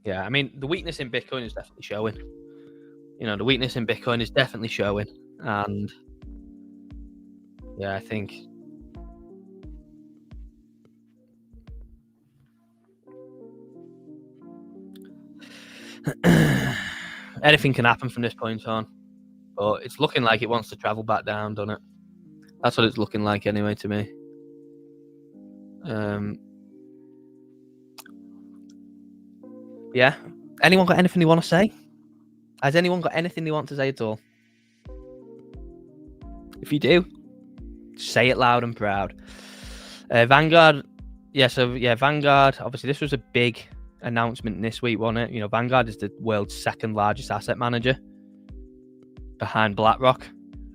Yeah, I mean, the weakness in Bitcoin is definitely showing. The weakness in Bitcoin is definitely showing. And yeah, I think anything can happen from this point on. But it's looking like it wants to travel back down, doesn't it? That's what it's looking like anyway to me. Yeah. Anyone got anything they want to say? Has anyone got anything they want to say at all? If you do, say it loud and proud. Vanguard. Yeah, Vanguard. Obviously, this was a big announcement this week, wasn't it? Vanguard is the world's second largest asset manager behind BlackRock.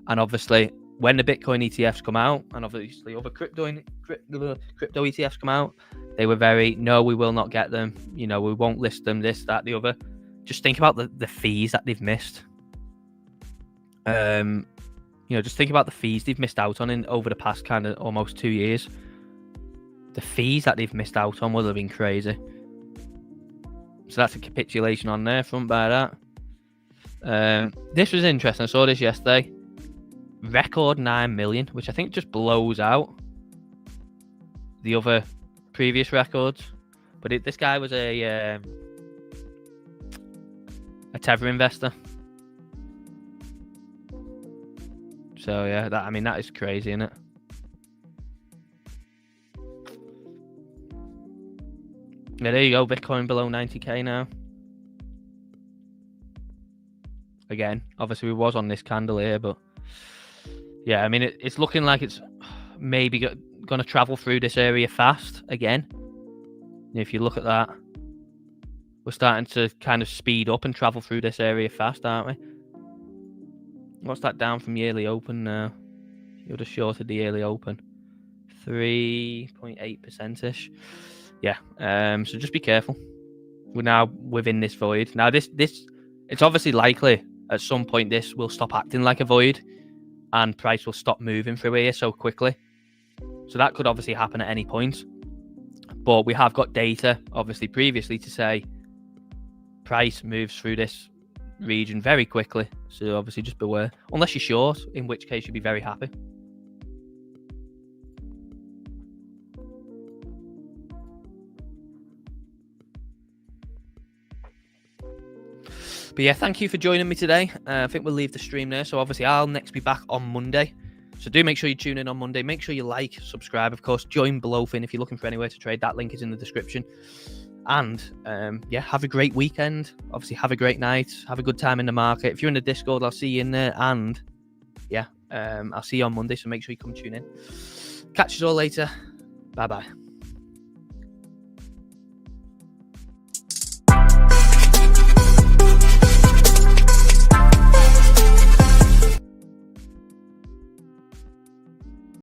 And obviously, when the Bitcoin ETFs come out, and obviously other crypto ETFs come out, they were no, we will not get them. We won't list them, this, that, the other. Just think about the fees that they've missed. Just think about the fees they've missed out on over the past kind of almost 2 years. The fees that they've missed out on would have been crazy. So that's a capitulation on their front by that. This was interesting. I saw this yesterday. Record 9 million, which I think just blows out the other previous records. But this guy was a Tether investor. So yeah, that is crazy, isn't it? Yeah, there you go. Bitcoin below 90k now. Again, obviously we was on this candle here, but yeah, I mean it's looking like it's maybe going to travel through this area fast again. If you look at that, we're starting to kind of speed up and travel through this area fast, aren't we? What's that down from yearly open now? You would have shorted the yearly open. 3.8%ish. Yeah. So just be careful. We're now within this void. Now this it's obviously likely at some point this will stop acting like a void and price will stop moving through here so quickly. So that could obviously happen at any point. But we have got data, obviously, previously to say price moves through this region very quickly. So obviously just beware. Unless you're short, in which case you'll be very happy. But yeah, thank you for joining me today. I think we'll leave the stream there. So obviously I'll next be back on Monday. So do make sure you tune in on Monday. Make sure you like, subscribe, of course. Join BLOFIN if you're looking for anywhere to trade. That link is in the description. And yeah, have a great weekend. Obviously, have a great night. Have a good time in the market. If you're in the Discord, I'll see you in there. And yeah, I'll see you on Monday. So make sure you come tune in. Catch you all later. Bye-bye.